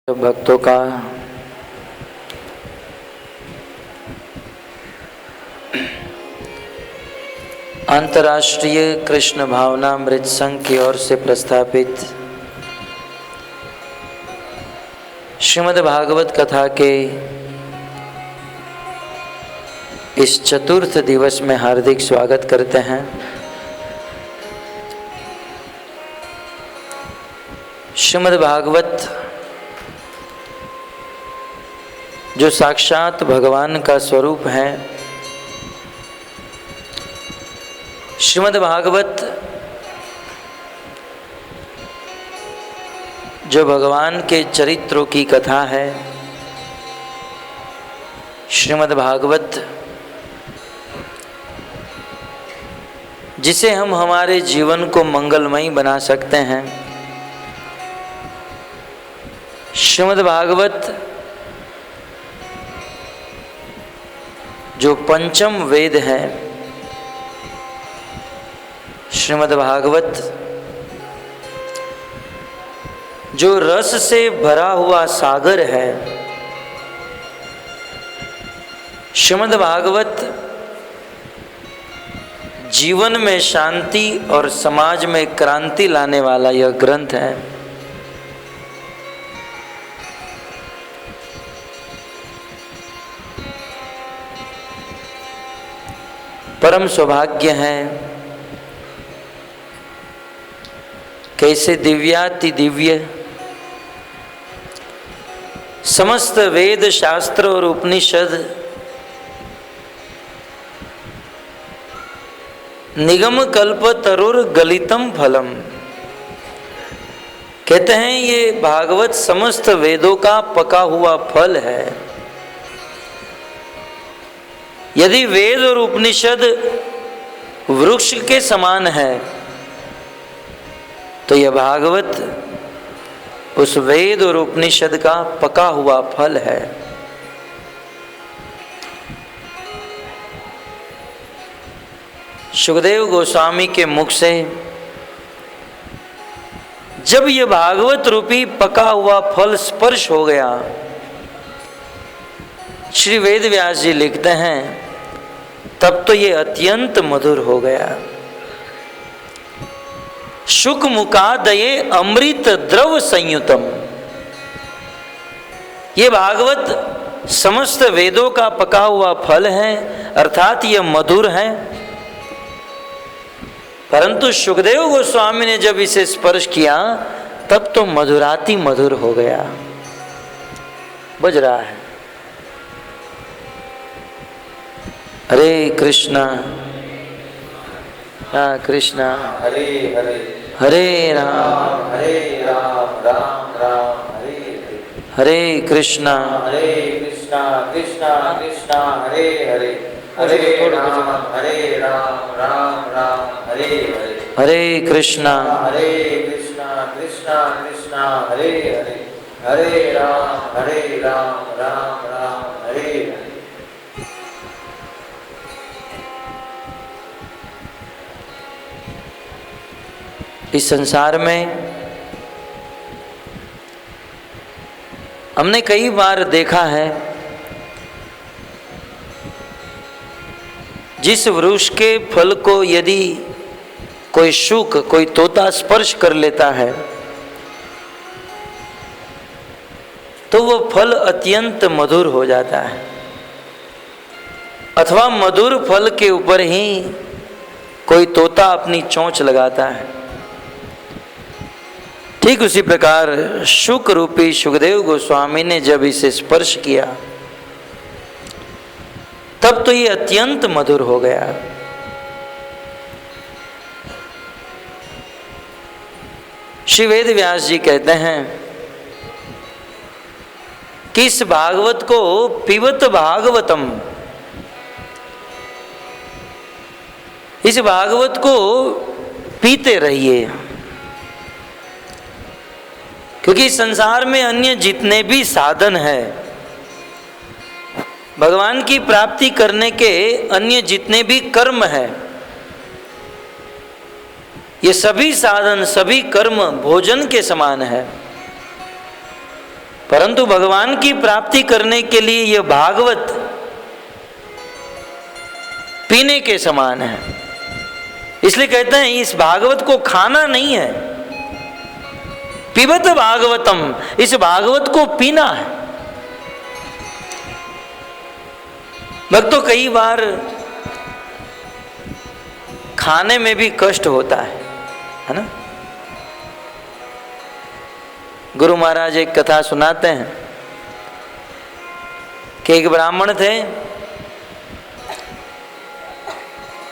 भक्तों का अंतर्राष्ट्रीय कृष्ण भावनामृत संघ की ओर से प्रस्थापित श्रीमद् भागवत कथा के इस चतुर्थ दिवस में हार्दिक स्वागत करते हैं। श्रीमद् भागवत जो साक्षात भगवान का स्वरूप है, श्रीमद् भागवत जो भगवान के चरित्रों की कथा है, श्रीमद् भागवत जिसे हम हमारे जीवन को मंगलमय बना सकते हैं, श्रीमद् भागवत जो पंचम वेद है, श्रीमद् भागवत जो रस से भरा हुआ सागर है, श्रीमद् भागवत जीवन में शांति और समाज में क्रांति लाने वाला यह ग्रंथ है। परम सौभाग्य है, कैसे दिव्याति दिव्य समस्त वेद शास्त्र और उपनिषद निगम कल्प तरुर गलितम फलम, कहते हैं ये भागवत समस्त वेदों का पका हुआ फल है। यदि वेद और उपनिषद वृक्ष के समान है तो यह भागवत उस वेद और उपनिषद का पका हुआ फल है। सुखदेव गोस्वामी के मुख से जब यह भागवत रूपी पका हुआ फल स्पर्श हो गया, श्री वेद व्यास जी लिखते हैं तब तो ये अत्यंत मधुर हो गया। शुक मुकादये अमृत द्रव संयुतम, ये भागवत समस्त वेदों का पका हुआ फल है, अर्थात ये मधुर है। परंतु सुखदेव गोस्वामी ने जब इसे स्पर्श किया तब तो मधुराति मधुर हो गया। बज रहा है हरे कृष्णा कृष्णा हरे हरे हरे राम राम राम हरे हरे हरे कृष्णा कृष्णा कृष्णा हरे हरे हरे राम राम हरे हरे हरे कृष्णा कृष्णा कृष्णा हरे हरे राम राम हरे हरे। इस संसार में हमने कई बार देखा है, जिस वृक्ष के फल को यदि कोई शुक कोई तोता स्पर्श कर लेता है तो वह फल अत्यंत मधुर हो जाता है, अथवा मधुर फल के ऊपर ही कोई तोता अपनी चोंच लगाता है। ठीक उसी प्रकार शुक रूपी सुखदेव गोस्वामी ने जब इसे स्पर्श किया तब तो ये अत्यंत मधुर हो गया। श्री वेद व्यास जी कहते हैं कि इस भागवत को पिबत भागवतम, इस भागवत को पीते रहिए, क्योंकि संसार में अन्य जितने भी साधन है, भगवान की प्राप्ति करने के अन्य जितने भी कर्म है, ये सभी साधन सभी कर्म भोजन के समान है। परंतु भगवान की प्राप्ति करने के लिए यह भागवत पीने के समान है। इसलिए कहते हैं इस भागवत को खाना नहीं है, पिबत भागवतम, इस भागवत को पीना है। भक्तों, कई बार खाने में भी कष्ट होता है ना। गुरु महाराज एक कथा सुनाते हैं कि एक ब्राह्मण थे,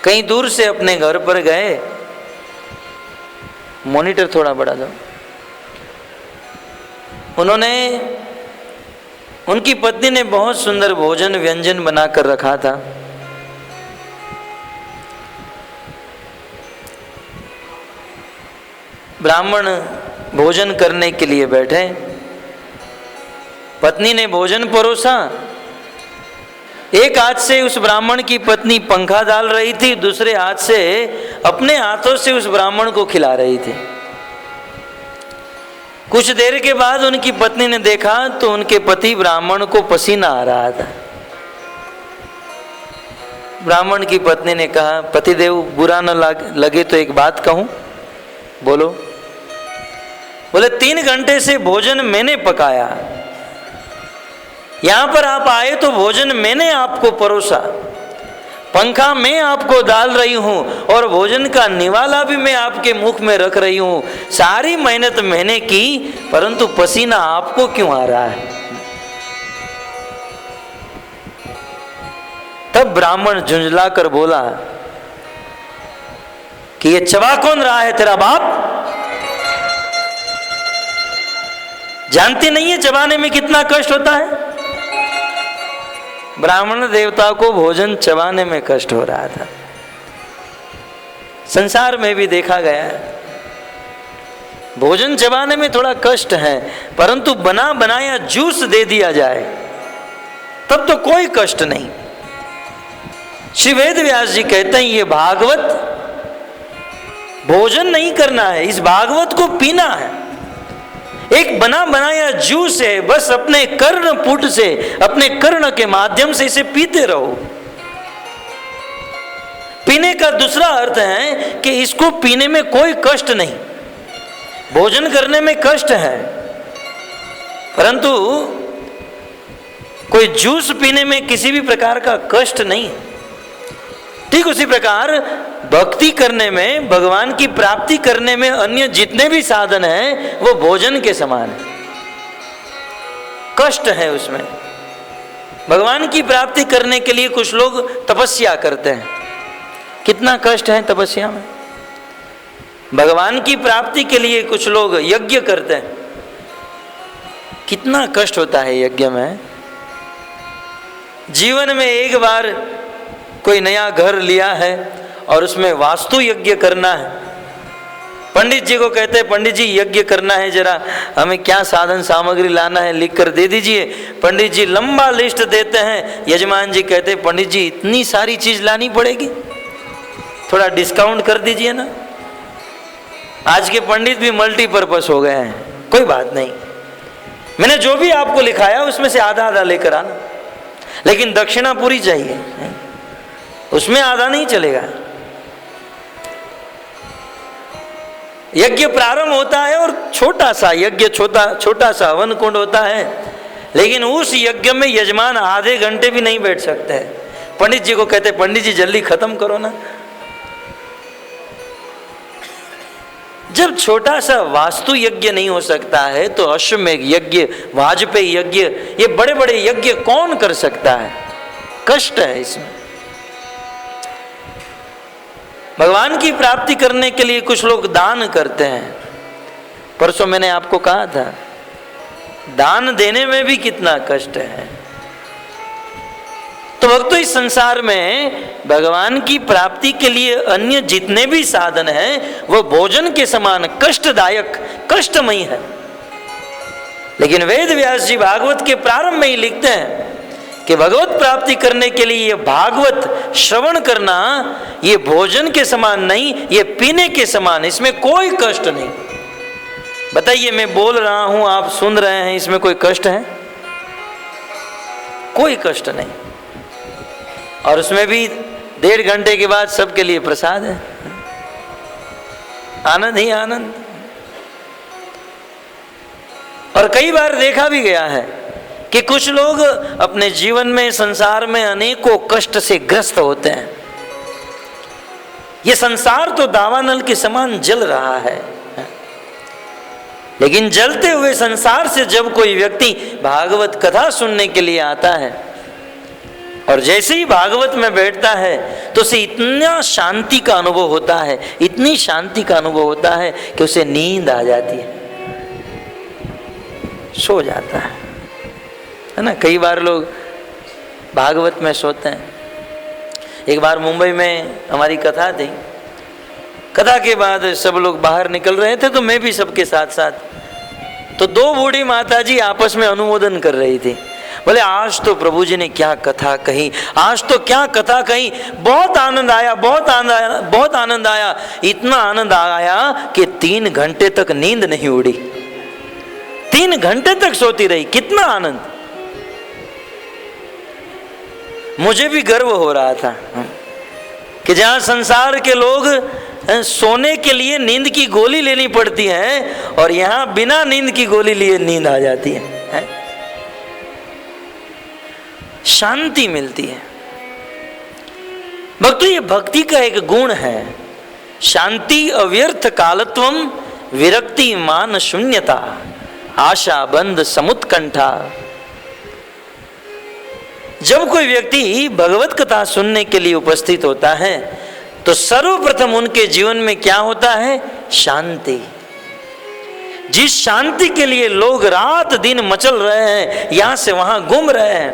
कहीं दूर से अपने घर पर गए। मॉनिटर थोड़ा बढ़ा दो। उनकी पत्नी ने बहुत सुंदर भोजन व्यंजन बना कर रखा था। ब्राह्मण भोजन करने के लिए बैठे। पत्नी ने भोजन परोसा। एक हाथ से उस ब्राह्मण की पत्नी पंखा डाल रही थी, दूसरे हाथ से अपने हाथों से उस ब्राह्मण को खिला रही थी। कुछ देर के बाद उनकी पत्नी ने देखा तो उनके पति ब्राह्मण को पसीना आ रहा था। ब्राह्मण की पत्नी ने कहा, पतिदेव बुरा न लगे तो एक बात कहूं। बोलो। बोले 3 घंटे से भोजन मैंने पकाया, यहां पर आप आए तो भोजन मैंने आपको परोसा, पंखा मैं आपको डाल रही हूं और भोजन का निवाला भी मैं आपके मुख में रख रही हूं। सारी मेहनत मैंने की, परंतु पसीना आपको क्यों आ रहा है? तब ब्राह्मण झुंझला कर बोला कि ये चबा कौन रहा है, तेरा बाप? जानती नहीं है चबाने में कितना कष्ट होता है? ब्राह्मण देवता को भोजन चबाने में कष्ट हो रहा था। संसार में भी देखा गया है, भोजन चबाने में थोड़ा कष्ट है, परंतु बना बनाया जूस दे दिया जाए तब तो कोई कष्ट नहीं। श्री वेद व्यास जी कहते हैं ये भागवत भोजन नहीं करना है, इस भागवत को पीना है। एक बना बनाया जूस है, बस अपने कर्ण पुट से, अपने कर्ण के माध्यम से इसे पीते रहो। पीने का दूसरा अर्थ है कि इसको पीने में कोई कष्ट नहीं। भोजन करने में कष्ट है, परंतु कोई जूस पीने में किसी भी प्रकार का कष्ट नहीं है। ठीक उसी प्रकार भक्ति करने में, भगवान की प्राप्ति करने में अन्य जितने भी साधन हैं वो भोजन के समान है। कष्ट है उसमें। भगवान की प्राप्ति करने के लिए कुछ लोग तपस्या करते हैं। कितना कष्ट है तपस्या में। भगवान की प्राप्ति के लिए कुछ लोग यज्ञ करते हैं। कितना कष्ट होता है यज्ञ में। जीवन में एक बार कोई नया घर लिया है और उसमें वास्तु यज्ञ करना है। पंडित जी को कहते हैं, पंडित जी यज्ञ करना है, जरा हमें क्या साधन सामग्री लाना है लिख कर दे दीजिए। पंडित जी लंबा लिस्ट देते हैं। यजमान जी कहते हैं, पंडित जी इतनी सारी चीज लानी पड़ेगी, थोड़ा डिस्काउंट कर दीजिए ना। आज के पंडित भी मल्टीपर्पस हो गए हैं। कोई बात नहीं, मैंने जो भी आपको लिखाया उसमें से आधा आधा लेकर आना, लेकिन दक्षिणा पूरी चाहिए, उसमें आधा नहीं चलेगा। यज्ञ प्रारंभ होता है और छोटा सा यज्ञ, छोटा सा हवन कुंड होता है, लेकिन उस यज्ञ में यजमान आधे घंटे भी नहीं बैठ सकते हैं। पंडित जी को कहते, पंडित जी जल्दी खत्म करो ना। जब छोटा सा वास्तु यज्ञ नहीं हो सकता है तो अश्वमेघ यज्ञ, वाजपेयी यज्ञ, ये बड़े बड़े यज्ञ कौन कर सकता है? कष्ट है इसमें। भगवान की प्राप्ति करने के लिए कुछ लोग दान करते हैं। परसों मैंने आपको कहा था, दान देने में भी कितना कष्ट है। तो भक्तों, इस संसार में भगवान की प्राप्ति के लिए अन्य जितने भी साधन हैं वो भोजन के समान कष्टदायक, कष्टमयी है। लेकिन वेद व्यास जी भागवत के प्रारंभ में ही लिखते हैं कि भगवत प्राप्ति करने के लिए ये भागवत श्रवण करना, ये भोजन के समान नहीं, ये पीने के समान, इसमें कोई कष्ट नहीं। बताइए, मैं बोल रहा हूं, आप सुन रहे हैं, इसमें कोई कष्ट है? कोई कष्ट नहीं। और उसमें भी 1.5 घंटे के बाद सबके लिए प्रसाद है, आनंद ही आनंद। और कई बार देखा भी गया है कि कुछ लोग अपने जीवन में, संसार में अनेकों कष्ट से ग्रस्त होते हैं। ये संसार तो दावानल के समान जल रहा है, लेकिन जलते हुए संसार से जब कोई व्यक्ति भागवत कथा सुनने के लिए आता है और जैसे ही भागवत में बैठता है तो उसे इतना शांति का अनुभव होता है, इतनी शांति का अनुभव होता है कि उसे नींद आ जाती है, सो जाता है ना। कई बार लोग भागवत में सोते हैं। एक बार मुंबई में हमारी कथा थी, कथा के बाद सब लोग बाहर निकल रहे थे तो मैं भी सबके साथ साथ, तो 2 बूढ़ी माता जी आपस में अनुमोदन कर रही थी। बोले, आज तो प्रभु जी ने क्या कथा कही, आज तो क्या कथा कही, बहुत आनंद आया, बहुत आनंद आया, बहुत आनंद आया। इतना आनंद आया कि 3 घंटे तक नींद नहीं उड़ी, 3 घंटे तक सोती रही। कितना आनंद! मुझे भी गर्व हो रहा था कि जहां संसार के लोग सोने के लिए नींद की गोली लेनी पड़ती है और यहां बिना नींद की गोली लिए नींद आ जाती है। शांति मिलती है। भक्तों, ये भक्ति का एक गुण है, शांति अव्यर्थ कालत्वम विरक्ति मान शून्यता आशा बंद समुत्कंठा। जब कोई व्यक्ति भगवत कथा सुनने के लिए उपस्थित होता है तो सर्वप्रथम उनके जीवन में क्या होता है? शांति। जिस शांति के लिए लोग रात दिन मचल रहे हैं, यहां से वहां घूम रहे हैं,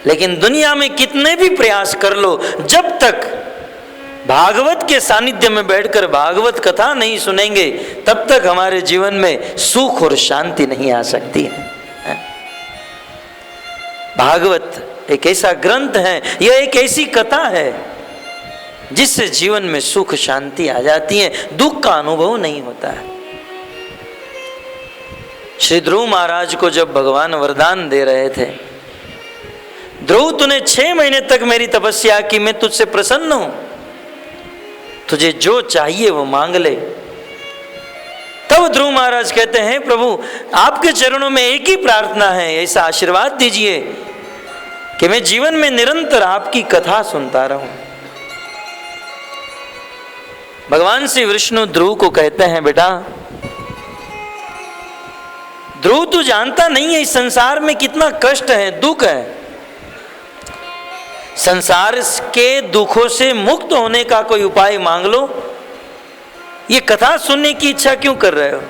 लेकिन दुनिया में कितने भी प्रयास कर लो, जब तक भागवत के सानिध्य में बैठकर भागवत कथा नहीं सुनेंगे तब तक हमारे जीवन में सुख और शांति नहीं आ सकती है। भागवत एक ऐसा ग्रंथ है, यह एक ऐसी कथा है जिससे जीवन में सुख शांति आ जाती है, दुख का अनुभव नहीं होता है। श्री ध्रुव महाराज को जब भगवान वरदान दे रहे थे, ध्रुव तूने 6 महीने तक मेरी तपस्या की, मैं तुझसे प्रसन्न हूं, तुझे जो चाहिए वो मांग ले। तब ध्रुव महाराज कहते हैं, प्रभु आपके चरणों में एक ही प्रार्थना है, ऐसा आशीर्वाद दीजिए कि मैं जीवन में निरंतर आपकी कथा सुनता रहूं। भगवान श्री विष्णु ध्रुव को कहते हैं, बेटा ध्रुव, तू जानता नहीं है इस संसार में कितना कष्ट है, दुख है। संसार के दुखों से मुक्त होने का कोई उपाय मांग लो, ये कथा सुनने की इच्छा क्यों कर रहे हो?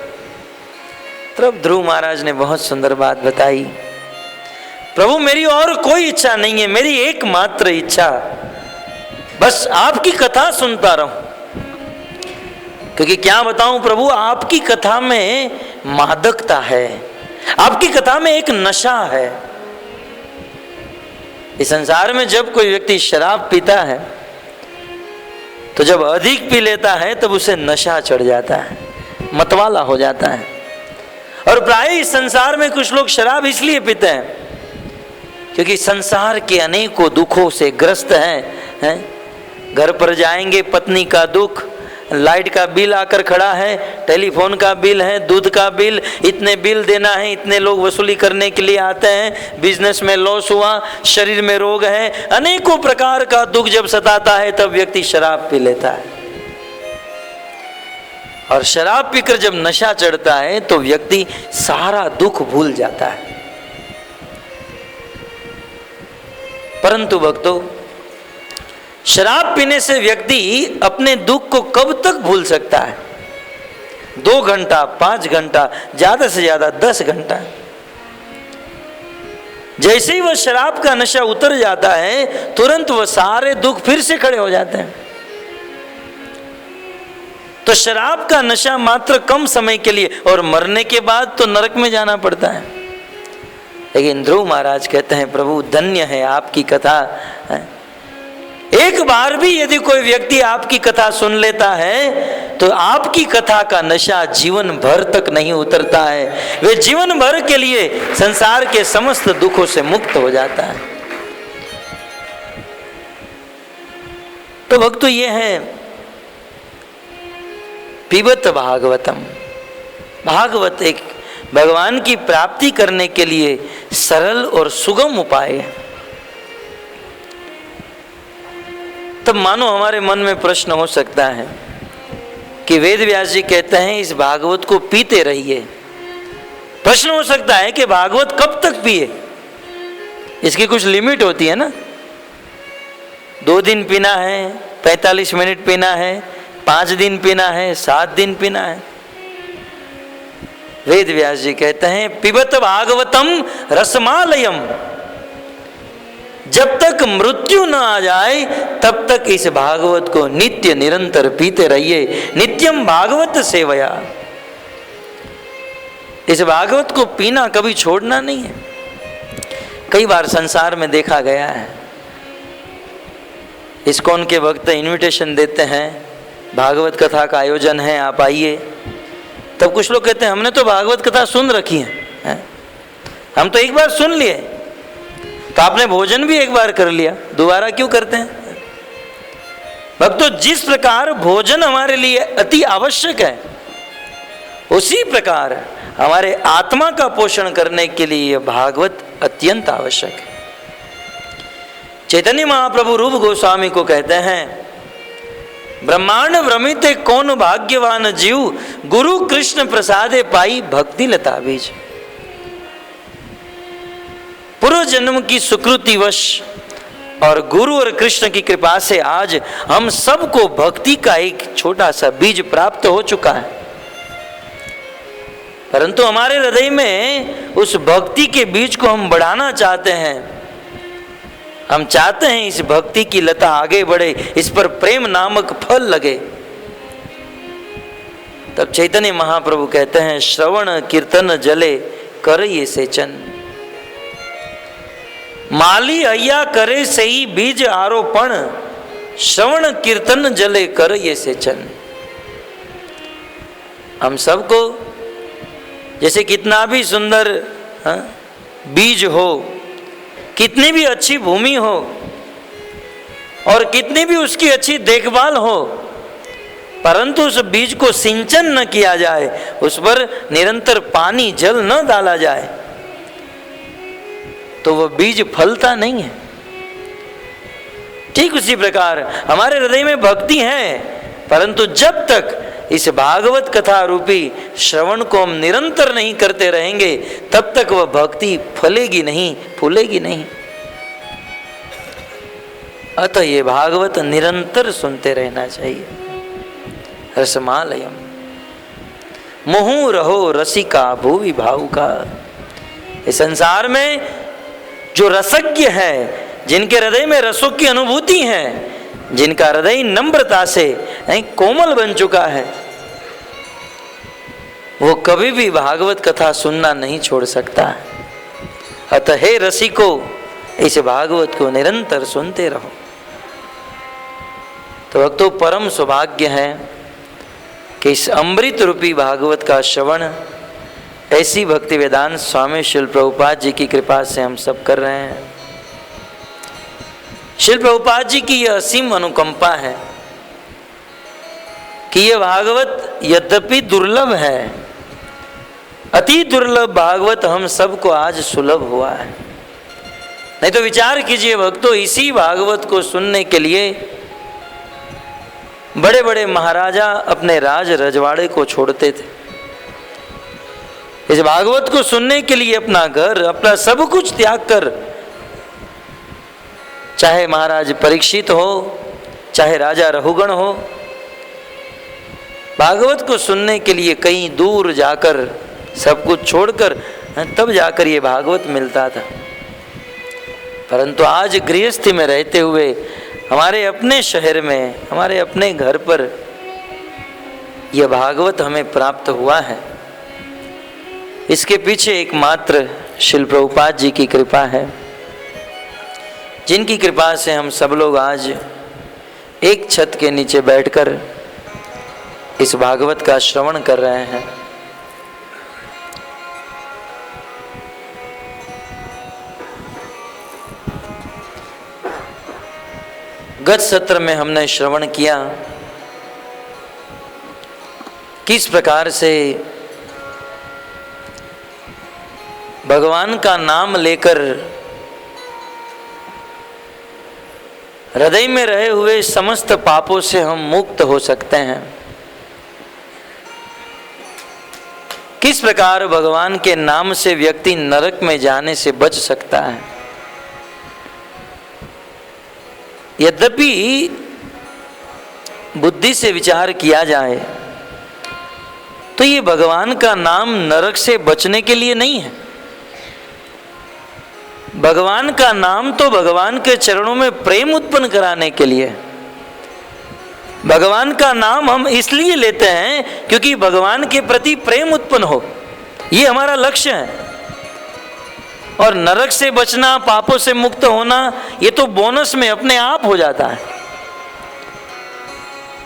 तब ध्रुव महाराज ने बहुत सुंदर बात बताई, प्रभु मेरी और कोई इच्छा नहीं है, मेरी एकमात्र इच्छा बस आपकी कथा सुनता रहूं। क्योंकि क्या बताऊं प्रभु, आपकी कथा में मादकता है, आपकी कथा में एक नशा है। इस संसार में जब कोई व्यक्ति शराब पीता है तो जब अधिक पी लेता है तब उसे नशा चढ़ जाता है, मतवाला हो जाता है। और प्राय इस संसार में कुछ लोग शराब इसलिए पीते हैं क्योंकि संसार के अनेकों दुखों से ग्रस्त हैं। घर पर जाएंगे, पत्नी का दुख, लाइट का बिल आकर खड़ा है, टेलीफोन का बिल है, दूध का बिल, इतने बिल देना है, इतने लोग वसूली करने के लिए आते हैं, बिजनेस में लॉस हुआ, शरीर में रोग है, अनेकों प्रकार का दुख जब सताता है तब व्यक्ति शराब पी लेता है। और शराब पीकर जब नशा चढ़ता है तो व्यक्ति सारा दुख भूल जाता है। परंतु भक्तों, शराब पीने से व्यक्ति अपने दुख को कब तक भूल सकता है? 2 घंटा, 5 घंटा, ज्यादा से ज्यादा 10 घंटा। जैसे ही वह शराब का नशा उतर जाता है तुरंत वह सारे दुख फिर से खड़े हो जाते हैं। तो शराब का नशा मात्र कम समय के लिए, और मरने के बाद तो नरक में जाना पड़ता है। लेकिन ध्रुव महाराज कहते हैं, प्रभु धन्य है आपकी कथा, एक बार भी यदि कोई व्यक्ति आपकी कथा सुन लेता है तो आपकी कथा का नशा जीवन भर तक नहीं उतरता है, वे जीवन भर के लिए संसार के समस्त दुखों से मुक्त हो जाता है। तो भक्तों, ये है पिबत भागवतम। भागवत एक भगवान की प्राप्ति करने के लिए सरल और सुगम उपाय है। तब मानो हमारे मन में प्रश्न हो सकता है कि वेद व्यास जी कहते हैं इस भागवत को पीते रहिए। प्रश्न हो सकता है कि भागवत कब तक पिए, इसकी कुछ लिमिट होती है ना। 2 दिन पीना है, 45 मिनट पीना है, 5 दिन पीना है, 7 दिन पीना है। वेद व्यास जी कहते हैं पिबत भागवतम रसमालयम। जब तक मृत्यु न आ जाए तब तक इस भागवत को नित्य निरंतर पीते रहिए। नित्यम भागवत सेवया। इस भागवत को पीना कभी छोड़ना नहीं है। कई बार संसार में देखा गया है, इस्कॉन के भक्त इनविटेशन देते हैं, भागवत कथा का आयोजन है, आप आइए। तब कुछ लोग कहते हैं हमने तो भागवत कथा सुन रखी है, हम तो एक बार सुन लिए। तो आपने भोजन भी एक बार कर लिया, दोबारा क्यों करते हैं? भक्तों, जिस प्रकार भोजन हमारे लिए अति आवश्यक है, उसी प्रकार हमारे आत्मा का पोषण करने के लिए यह भागवत अत्यंत आवश्यक है। चैतन्य महाप्रभु रूप गोस्वामी को कहते हैं ब्रह्मांड भ्रमिते कौन भाग्यवान जीव, गुरु कृष्ण प्रसादे पाई भक्ति लता बीज। पूर्व जन्म की सुकृतिवश और गुरु और कृष्ण की कृपा से आज हम सबको भक्ति का एक छोटा सा बीज प्राप्त हो चुका है। परंतु हमारे हृदय में उस भक्ति के बीज को हम बढ़ाना चाहते हैं। हम चाहते हैं इस भक्ति की लता आगे बढ़े, इस पर प्रेम नामक फल लगे। तब चैतन्य महाप्रभु कहते हैं श्रवण कीर्तन जले कर ये सेचन। माली अय्या करे सही बीज आरोपण, श्रवण कीर्तन जले कर ये सेचन। हम सबको जैसे कितना भी सुंदर बीज हो, कितनी भी अच्छी भूमि हो और कितनी भी उसकी अच्छी देखभाल हो, परंतु उस बीज को सिंचन न किया जाए, उस पर निरंतर पानी जल न डाला जाए, तो वह बीज फलता नहीं है। ठीक उसी प्रकार हमारे हृदय में भक्ति है, परंतु जब तक इस भागवत कथा रूपी श्रवण को हम निरंतर नहीं करते रहेंगे, तब तक वह भक्ति फलेगी नहीं, फूलेगी नहीं। अतः ये भागवत निरंतर सुनते रहना चाहिए। रसमालयम मुहु रहो रसिका भूवि भावुका। इस संसार में जो रसज्ञ है, जिनके हृदय में रसों की अनुभूति है, जिनका हृदय नम्रता से कोमल बन चुका है, वो कभी भी भागवत कथा सुनना नहीं छोड़ सकता है। अतः हे रसिको, इस भागवत को निरंतर सुनते रहो। तो भक्तों, परम सौभाग्य है कि इस अमृत रूपी भागवत का श्रवण ऐसी भक्ति वेदांत स्वामी श्रील प्रभुपाद जी की कृपा से हम सब कर रहे हैं। श्रील प्रभुपाद जी की यह असीम अनुकंपा है कि यह भागवत यद्यपि दुर्लभ है, अति दुर्लभ भागवत हम सबको आज सुलभ हुआ है। नहीं तो विचार कीजिए भक्तों, इसी भागवत को सुनने के लिए बड़े बड़े महाराजा अपने राज रजवाड़े को छोड़ते थे। इस भागवत को सुनने के लिए अपना घर, अपना सब कुछ त्याग कर, चाहे महाराज परीक्षित हो, चाहे राजा रहुगण हो, भागवत को सुनने के लिए कहीं दूर जाकर सब कुछ छोड़कर तब जाकर ये भागवत मिलता था। परंतु आज गृहस्थी में रहते हुए हमारे अपने शहर में, हमारे अपने घर पर यह भागवत हमें प्राप्त हुआ है। इसके पीछे एकमात्र श्रील प्रभुपाद जी की कृपा है, जिनकी कृपा से हम सब लोग आज एक छत के नीचे बैठकर इस भागवत का श्रवण कर रहे हैं। गत सत्र में हमने श्रवण किया किस प्रकार से भगवान का नाम लेकर हृदय में रहे हुए समस्त पापों से हम मुक्त हो सकते हैं। किस प्रकार भगवान के नाम से व्यक्ति नरक में जाने से बच सकता है। यद्यपि बुद्धि से विचार किया जाए तो ये भगवान का नाम नरक से बचने के लिए नहीं है। भगवान का नाम तो भगवान के चरणों में प्रेम उत्पन्न कराने के लिए। भगवान का नाम हम इसलिए लेते हैं क्योंकि भगवान के प्रति प्रेम उत्पन्न हो, ये हमारा लक्ष्य है। और नरक से बचना, पापों से मुक्त होना, ये तो बोनस में अपने आप हो जाता है।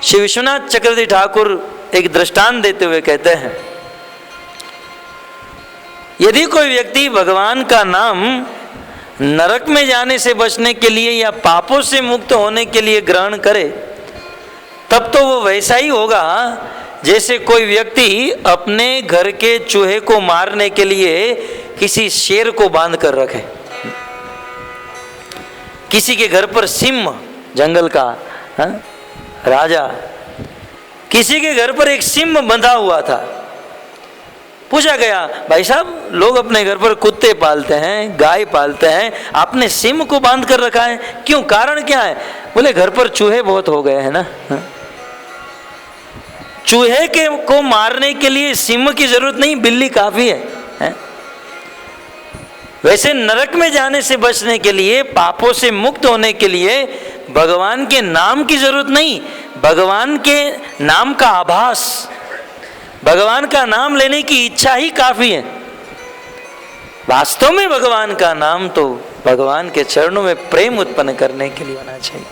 श्री विश्वनाथ चक्रवर्ती ठाकुर एक दृष्टांत देते हुए कहते हैं, यदि कोई व्यक्ति भगवान का नाम नरक में जाने से बचने के लिए या पापों से मुक्त होने के लिए ग्रहण करे, तब तो वो वैसा ही होगा जैसे कोई व्यक्ति अपने घर के चूहे को मारने के लिए किसी शेर को बांध कर रखे। किसी के घर पर सिंह, जंगल का राजा, किसी के घर पर एक सिंह बंधा हुआ था। पूछा गया, भाई साहब लोग अपने घर पर कुत्ते पालते हैं, गाय पालते हैं, आपने सिंह को बांध कर रखा है, क्यों, कारण क्या है? बोले घर पर चूहे बहुत हो गए हैं ना। चूहे के को मारने के लिए सिंह की जरूरत नहीं, बिल्ली काफी है? वैसे नरक में जाने से बचने के लिए, पापों से मुक्त होने के लिए भगवान के नाम की जरूरत नहीं, भगवान के नाम का आभास, भगवान का नाम लेने की इच्छा ही काफी है। वास्तव में भगवान का नाम तो भगवान के चरणों में प्रेम उत्पन्न करने के लिए होना चाहिए।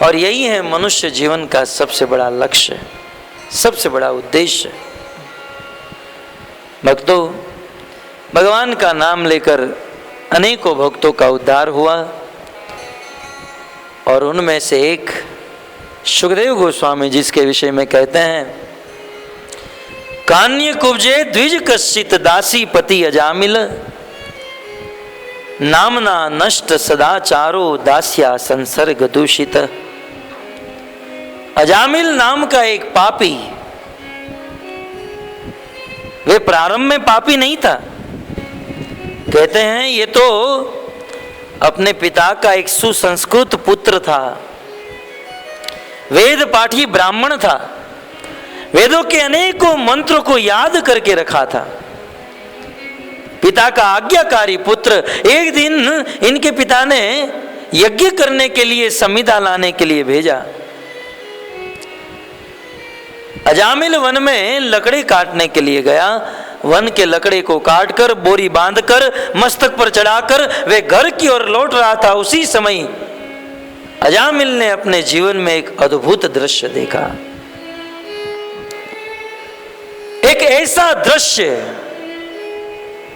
और यही है मनुष्य जीवन का सबसे बड़ा लक्ष्य, सबसे बड़ा उद्देश्य। भक्तों, भगवान का नाम लेकर अनेकों भक्तों का उद्धार हुआ और उनमें से एक सुखदेव गोस्वामी जिसके विषय में कहते हैं, कान्य कुब्जे द्विज कश्चित दासी पति अजामिल, नामना नष्ट सदाचारो दास्या संसर्ग दूषित। अजामिल नाम का एक पापी, वे प्रारंभ में पापी नहीं था। कहते हैं ये तो अपने पिता का एक सुसंस्कृत पुत्र था, वेद पाठी ब्राह्मण था, वेदों के अनेकों मंत्रों को याद करके रखा था, पिता का आज्ञाकारी पुत्र। एक दिन इनके पिता ने यज्ञ करने के लिए संविदा लाने के लिए भेजा। अजामिल वन में लकड़ी काटने के लिए गया। वन के लकड़े को काटकर बोरी बांधकर मस्तक पर चढ़ाकर वे घर की ओर लौट रहा था। उसी समय अजामिल ने अपने जीवन में एक अद्भुत दृश्य देखा, एक ऐसा दृश्य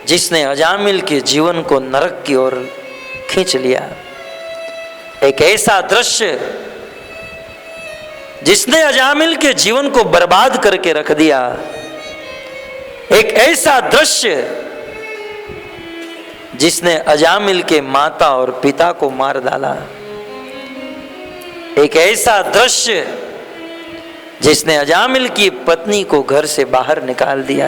जिसने अजामिल के जीवन को नरक की ओर खींच लिया। एक ऐसा दृश्य जिसने अजामिल के जीवन को बर्बाद करके रख दिया। एक ऐसा दृश्य जिसने अजामिल के माता और पिता को मार डाला। एक ऐसा दृश्य जिसने अजामिल की पत्नी को घर से बाहर निकाल दिया।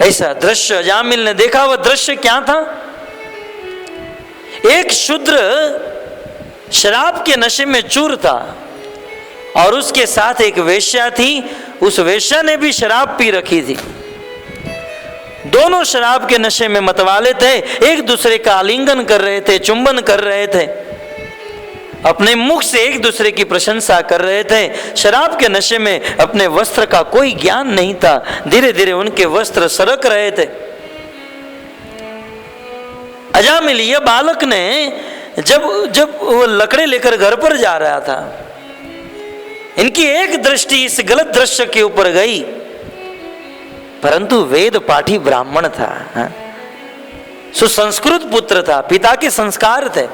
ऐसा दृश्य अजामिल ने देखा। वह दृश्य क्या था? एक शूद्र शराब के नशे में चूर था और उसके साथ एक वेश्या थी। उस वेश्या ने भी शराब पी रखी थी। दोनों शराब के नशे में मतवाले थे, एक दूसरे का आलिंगन कर रहे थे, चुंबन कर रहे थे, अपने मुख से एक दूसरे की प्रशंसा कर रहे थे। शराब के नशे में अपने वस्त्र का कोई ज्ञान नहीं था। धीरे धीरे उनके वस्त्र सरक रहे थे। अजामिल, यह बालक ने जब वो लकड़े लेकर घर पर जा रहा था, इनकी एक दृष्टि इस गलत दृश्य के ऊपर गई, परंतु वेद पाठी ब्राह्मण था, सुसंस्कृत पुत्र था, पिता के संस्कार थे।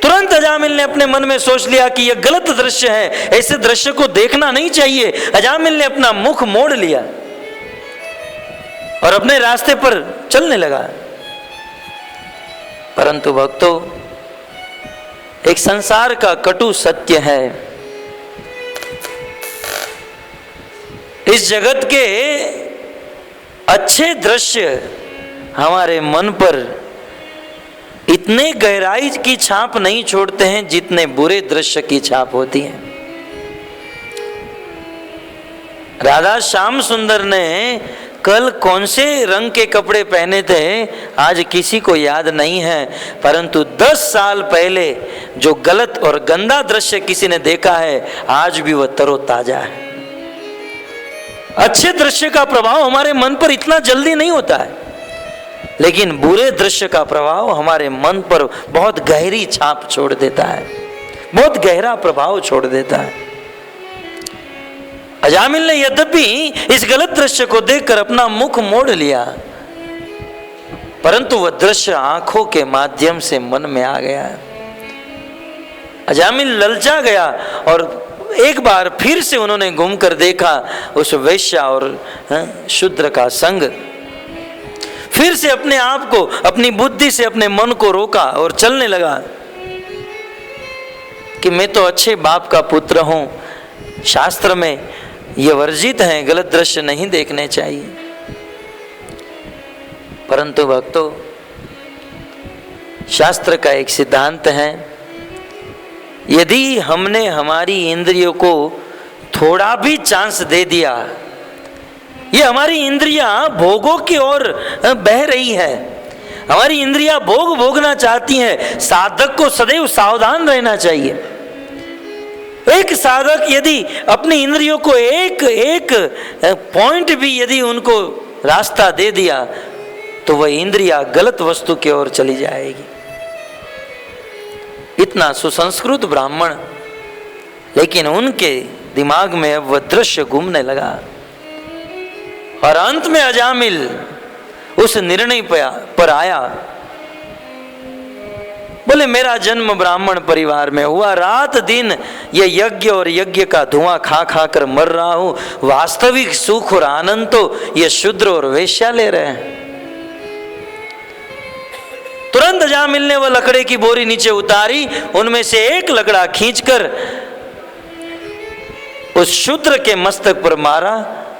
तुरंत अजामिल ने अपने मन में सोच लिया कि यह गलत दृश्य है, ऐसे दृश्य को देखना नहीं चाहिए। अजामिल ने अपना मुख मोड़ लिया और अपने रास्ते पर चलने लगा। परंतु भक्तों, एक संसार का कटु सत्य है, इस जगत के अच्छे दृश्य हमारे मन पर इतने गहराई की छाप नहीं छोड़ते हैं जितने बुरे दृश्य की छाप होती है। राधा श्याम सुंदर ने कल कौन से रंग के कपड़े पहने थे आज किसी को याद नहीं है, परंतु 10 साल पहले जो गलत और गंदा दृश्य किसी ने देखा है आज भी वह तरोताजा है। अच्छे दृश्य का प्रभाव हमारे मन पर इतना जल्दी नहीं होता है, लेकिन बुरे दृश्य का प्रभाव हमारे मन पर बहुत गहरी छाप छोड़ देता है, बहुत गहरा प्रभाव छोड़ देता है। अजामिल ने यद्यपि इस गलत दृश्य को देखकर अपना मुख मोड़ लिया, परंतु वह दृश्य आंखों के माध्यम से मन में आ गया। अजामिल ललचा गया और एक बार फिर से उन्होंने घूमकर देखा उस वेश्या और शूद्र का संग। फिर से अपने आप को, अपनी बुद्धि से अपने मन को रोका और चलने लगा कि मैं तो अच्छे बाप का पुत्र हूं, शास्त्र में यह वर्जित है, गलत दृश्य नहीं देखने चाहिए। परंतु भक्तों, शास्त्र का एक सिद्धांत है, यदि हमने हमारी इंद्रियों को थोड़ा भी चांस दे दिया, ये हमारी इंद्रियां भोगों की ओर बह रही है, हमारी इंद्रियां भोग भोगना चाहती हैं। साधक को सदैव सावधान रहना चाहिए। एक साधक यदि अपनी इंद्रियों को एक पॉइंट भी यदि उनको रास्ता दे दिया तो वह इंद्रियां गलत वस्तु की ओर चली जाएगी। इतना सुसंस्कृत ब्राह्मण, लेकिन उनके दिमाग में अब वह दृश्य घूमने लगा और अंत में अजामिल उस निर्णय पर आया, बोले मेरा जन्म ब्राह्मण परिवार में हुआ, रात दिन ये यज्ञ और यज्ञ का धुआं खा खा कर मर रहा हूं, वास्तविक सुख और आनंद तो ये शूद्र और वेश्या ले रहे हैं। तुरंत अजामिल ने वह लकड़े की बोरी नीचे उतारी, उनमें से एक लकड़ा खींचकर उस शूद्र के मस्तक पर मारा,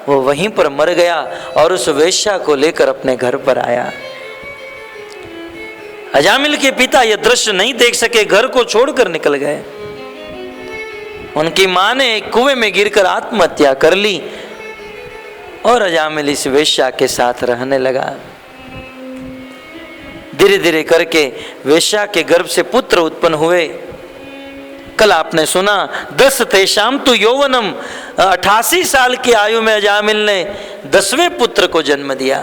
वो वहीं पर मर गया और उस वेश्या को लेकर अपने घर पर आया। अजामिल के पिता यह दृश्य नहीं देख सके, घर को छोड़कर निकल गए। उनकी मां ने एक कुएं में गिरकर आत्महत्या कर ली और अजामिल इस वेश्या के साथ रहने लगा। धीरे धीरे करके वेश्या के गर्भ से पुत्र उत्पन्न हुए। कल आपने सुना 10 तेषाम तु यौवनम, 88 साल की आयु में अजामिल ने 10वें पुत्र को जन्म दिया।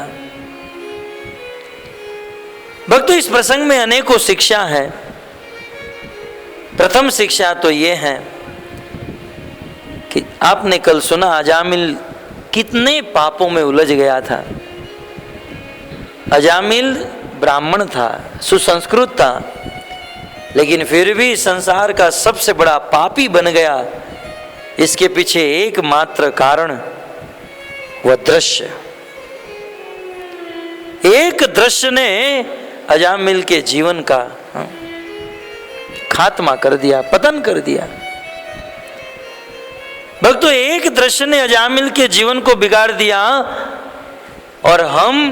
भक्तों, इस प्रसंग में अनेकों शिक्षा है। प्रथम शिक्षा तो ये है कि आपने कल सुना अजामिल कितने पापों में उलझ गया था। अजामिल ब्राह्मण था, सुसंस्कृत था, लेकिन फिर भी संसार का सबसे बड़ा पापी बन गया। इसके पीछे एकमात्र कारण वह दृश्य, एक दृश्य ने अजामिल के जीवन का खात्मा कर दिया, पतन कर दिया। भक्तों, एक दृश्य ने अजामिल के जीवन को बिगाड़ दिया और हम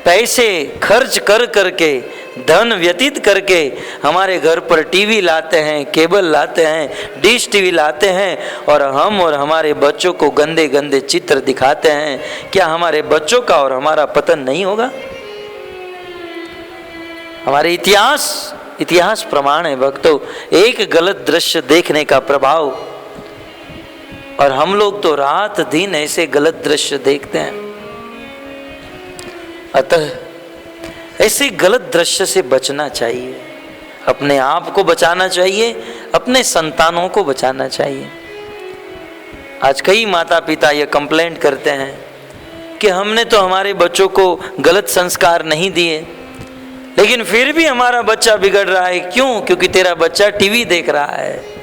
पैसे खर्च कर करके, धन व्यतीत करके हमारे घर पर टीवी लाते हैं, केबल लाते हैं, डिश टीवी लाते हैं और हम और हमारे बच्चों को गंदे गंदे चित्र दिखाते हैं। क्या हमारे बच्चों का और हमारा पतन नहीं होगा? हमारे इतिहास प्रमाण है भक्तों, एक गलत दृश्य देखने का प्रभाव, और हम लोग तो रात दिन ऐसे गलत दृश्य देखते हैं। अतः ऐसे गलत दृश्य से बचना चाहिए। अपने आप को बचाना चाहिए, अपने संतानों को बचाना चाहिए। आज कई माता पिता ये कंप्लेंट करते हैं कि हमने तो हमारे बच्चों को गलत संस्कार नहीं दिए, लेकिन फिर भी हमारा बच्चा बिगड़ रहा है। क्यों? क्योंकि तेरा बच्चा टीवी देख रहा है।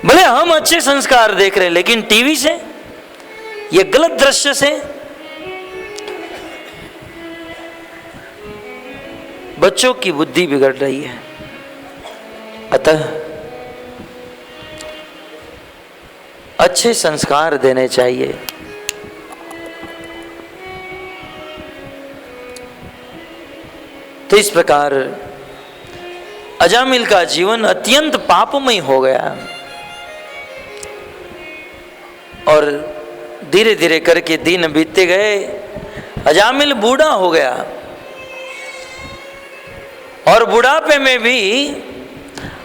भले हम अच्छे संस्कार देख रहे हैं, लेकिन टीवी से, ये गलत दृश्य से बच्चों की बुद्धि बिगड़ रही है। अतः अच्छे संस्कार देने चाहिए। तो इस प्रकार अजामिल का जीवन अत्यंत पापमय हो गया और धीरे धीरे करके दिन बीतते गए। अजामिल बूढ़ा हो गया और बुढ़ापे में भी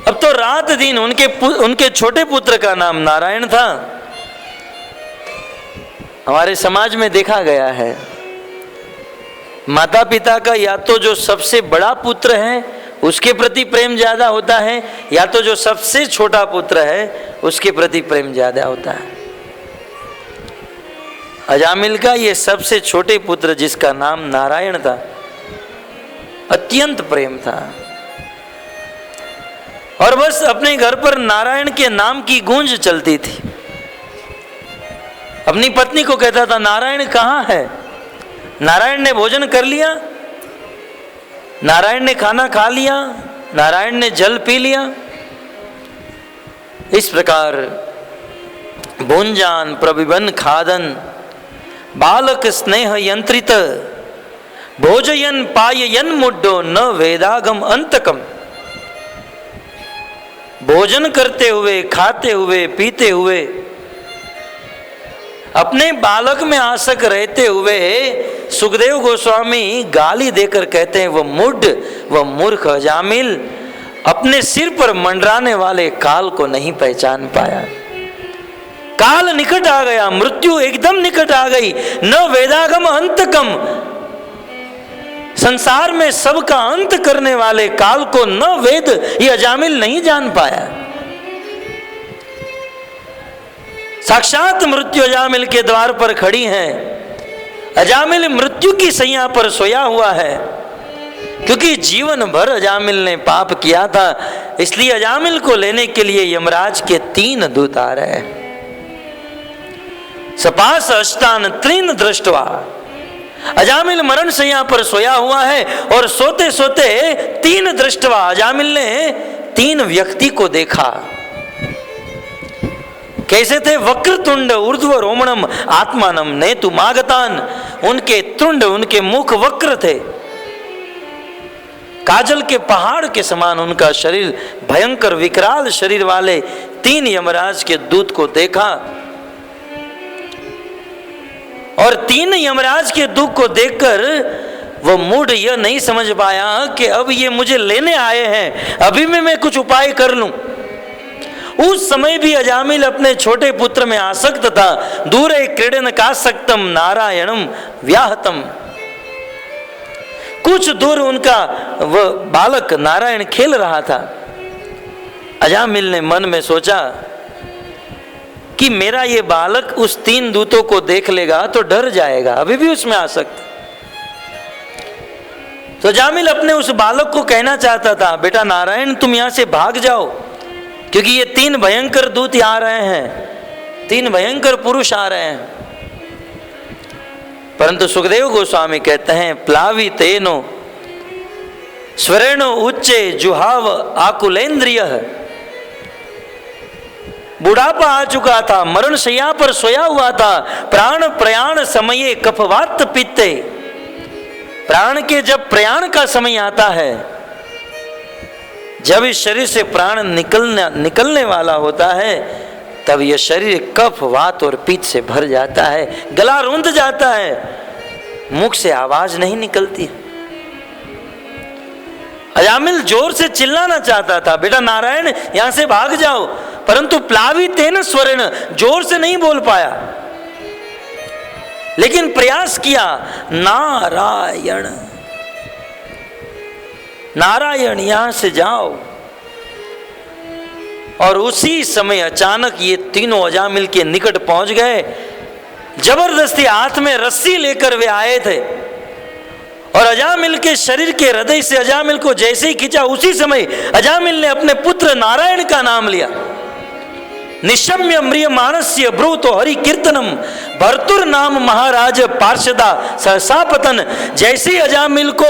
अब तो रात दिन उनके छोटे पुत्र का नाम नारायण था। हमारे समाज में देखा गया है, माता पिता का या तो जो सबसे बड़ा पुत्र है उसके प्रति प्रेम ज्यादा होता है, या तो जो सबसे छोटा पुत्र है उसके प्रति प्रेम ज्यादा होता है। अजामिल का ये सबसे छोटे पुत्र, जिसका नाम नारायण था, अत्यंत प्रेम था और बस अपने घर पर नारायण के नाम की गूंज चलती थी। अपनी पत्नी को कहता था, नारायण कहाँ है? नारायण ने भोजन कर लिया? नारायण ने खाना खा लिया? नारायण ने जल पी लिया? इस प्रकार भुंजान प्रबिबन खादन बालक स्नेह यंत्रित भोजयन पाययन मुड्डो न वेदागम अंतकम। भोजन करते हुए, खाते हुए, पीते हुए, अपने बालक में आसक्त रहते हुए सुखदेव गोस्वामी गाली देकर कहते हैं, वह मुड, वह मूर्ख अजामिल अपने सिर पर मंडराने वाले काल को नहीं पहचान पाया। काल निकट आ गया, मृत्यु एकदम निकट आ गई। न वेदागम अंतकम, संसार में सबका अंत करने वाले काल को न वेद ये अजामिल नहीं जान पाया। साक्षात मृत्यु अजामिल के द्वार पर खड़ी है। अजामिल मृत्यु की सैया पर सोया हुआ है, क्योंकि जीवन भर अजामिल ने पाप किया था। इसलिए अजामिल को लेने के लिए यमराज के 3 दूत आ रहे हैं। सपास अष्टान त्रीन दृष्टवा, अजामिल मरण सैया पर सोया हुआ है और सोते सोते 3 दृष्टवा, अजामिल ने 3 व्यक्ति को देखा। कैसे थे? वक्रतुंड ऊर्ध्व रोमणम आत्मानम नेतु मागतान। उनके तुंड, उनके मुख वक्र थे, काजल के पहाड़ के समान उनका शरीर, भयंकर विकराल शरीर वाले 3 यमराज के दूत को देखा। और 3 यमराज के दूत को देखकर वह मूढ़ यह नहीं समझ पाया कि अब ये मुझे लेने आए हैं, अभी मैं कुछ उपाय कर लूं। उस समय भी अजामिल अपने छोटे पुत्र में आसक्त था। दूरे क्रीडन कासक्तम नारायणम व्याहतम। कुछ दूर उनका वह बालक नारायण खेल रहा था। अजामिल ने मन में सोचा कि मेरा ये बालक उस 3 दूतों को देख लेगा तो डर जाएगा, अभी भी उसमें आसक्त। तो अजामिल अपने उस बालक को कहना चाहता था, बेटा नारायण तुम यहां से भाग जाओ, क्योंकि ये 3 भयंकर दूत आ रहे हैं, 3 भयंकर पुरुष आ रहे हैं। परंतु सुखदेव गोस्वामी कहते हैं, प्लावी तेनो स्वरेणो उच्चे जुहाव आकुलेन्द्रिय। बुढ़ापा आ चुका था, मरण शैया पर सोया हुआ था। प्राण प्रयाण समये कफवात पित्ते। प्राण के जब प्रयाण का समय आता है, जब इस शरीर से प्राण निकलने वाला होता है, तब यह शरीर कफ, वात और पित्त से भर जाता है, गला रूंध जाता है, मुख से आवाज नहीं निकलती। अजामिल जोर से चिल्लाना चाहता था, बेटा नारायण यहां से भाग जाओ, परंतु प्लावी तेन स्वरेण, जोर से नहीं बोल पाया। लेकिन प्रयास किया, नारायण नारायण यहां से जाओ। और उसी समय अचानक ये तीनों अजामिल के निकट पहुंच गए। जबरदस्ती हाथ में रस्सी लेकर वे आए थे और अजामिल के शरीर के हृदय से अजामिल को जैसे ही खींचा, उसी समय अजामिल ने अपने पुत्र नारायण का नाम लिया। निशम्य म्रियमाणस्य ब्रूतो हरि कीर्तनम भर्तुर नाम महाराज पार्षदा सहसापतन। जैसे ही अजामिल को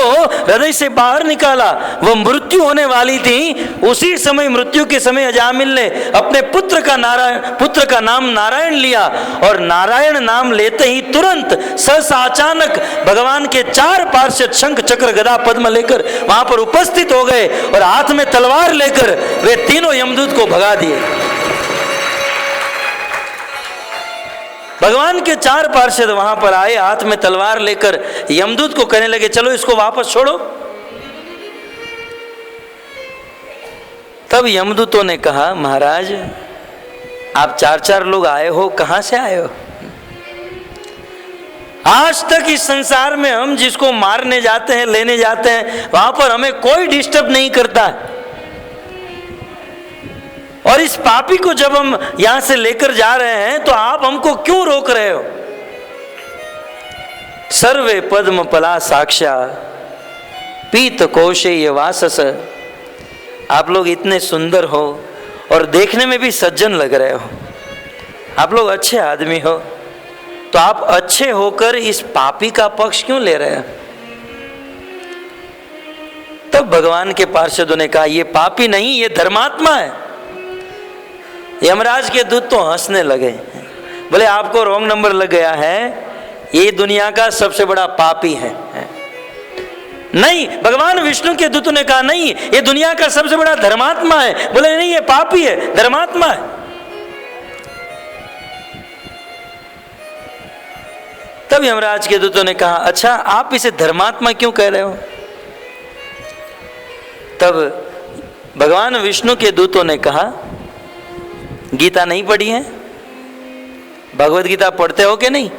हृदय से बाहर निकाला, वह मृत्यु होने वाली थी, उसी समय मृत्यु के समय अजामिल ने अपने पुत्र का नाम नारायण लिया। और नारायण नाम लेते ही तुरंत सहसा अचानक भगवान के 4 पार्षद शंख चक्र गदा पद्म लेकर वहां पर उपस्थित हो गए और हाथ में तलवार लेकर वे तीनों यमदूत को भगा दिए। भगवान के 4 पार्षद वहां पर आए, हाथ में तलवार लेकर यमदूत को कहने लगे, चलो इसको वापस छोड़ो। तब यमदूतों ने कहा, महाराज आप 4-4 लोग आए हो, कहां से आए हो? आज तक इस संसार में हम जिसको मारने जाते हैं, लेने जाते हैं, वहां पर हमें कोई डिस्टर्ब नहीं करता। और इस पापी को जब हम यहां से लेकर जा रहे हैं तो आप हमको क्यों रोक रहे हो? सर्वे पद्म पला साक्षा पीत कोशे वासस। आप लोग इतने सुंदर हो और देखने में भी सज्जन लग रहे हो, आप लोग अच्छे आदमी हो, तो आप अच्छे होकर इस पापी का पक्ष क्यों ले रहे हो? तब भगवान के पार्षदों ने कहा, ये पापी नहीं, ये धर्मात्मा है। यमराज के दूत तो हंसने लगे, बोले आपको रॉन्ग नंबर लग गया है, ये दुनिया का सबसे बड़ा पापी है। नहीं, भगवान विष्णु के दूतों ने कहा, नहीं ये दुनिया का सबसे बड़ा धर्मात्मा है। बोले नहीं, ये पापी है, धर्मात्मा है। तब यमराज के दूतों ने कहा, अच्छा आप इसे धर्मात्मा क्यों कह रहे हो? तब भगवान विष्णु के दूतों ने कहा, गीता नहीं पढ़ी है? भगवत गीता पढ़ते हो कि नहीं?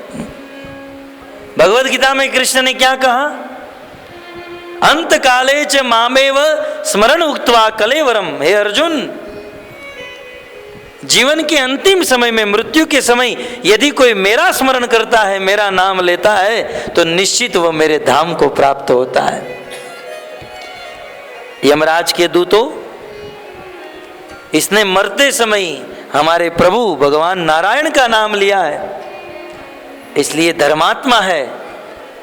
भगवत गीता में कृष्ण ने क्या कहा? अंत काले च मामेव स्मरण उक्त्वा कलेवरम। हे अर्जुन, जीवन के अंतिम समय में, मृत्यु के समय यदि कोई मेरा स्मरण करता है, मेरा नाम लेता है, तो निश्चित वह मेरे धाम को प्राप्त होता है। यमराज के दूतों, इसने मरते समय हमारे प्रभु भगवान नारायण का नाम लिया है, इसलिए धर्मात्मा है,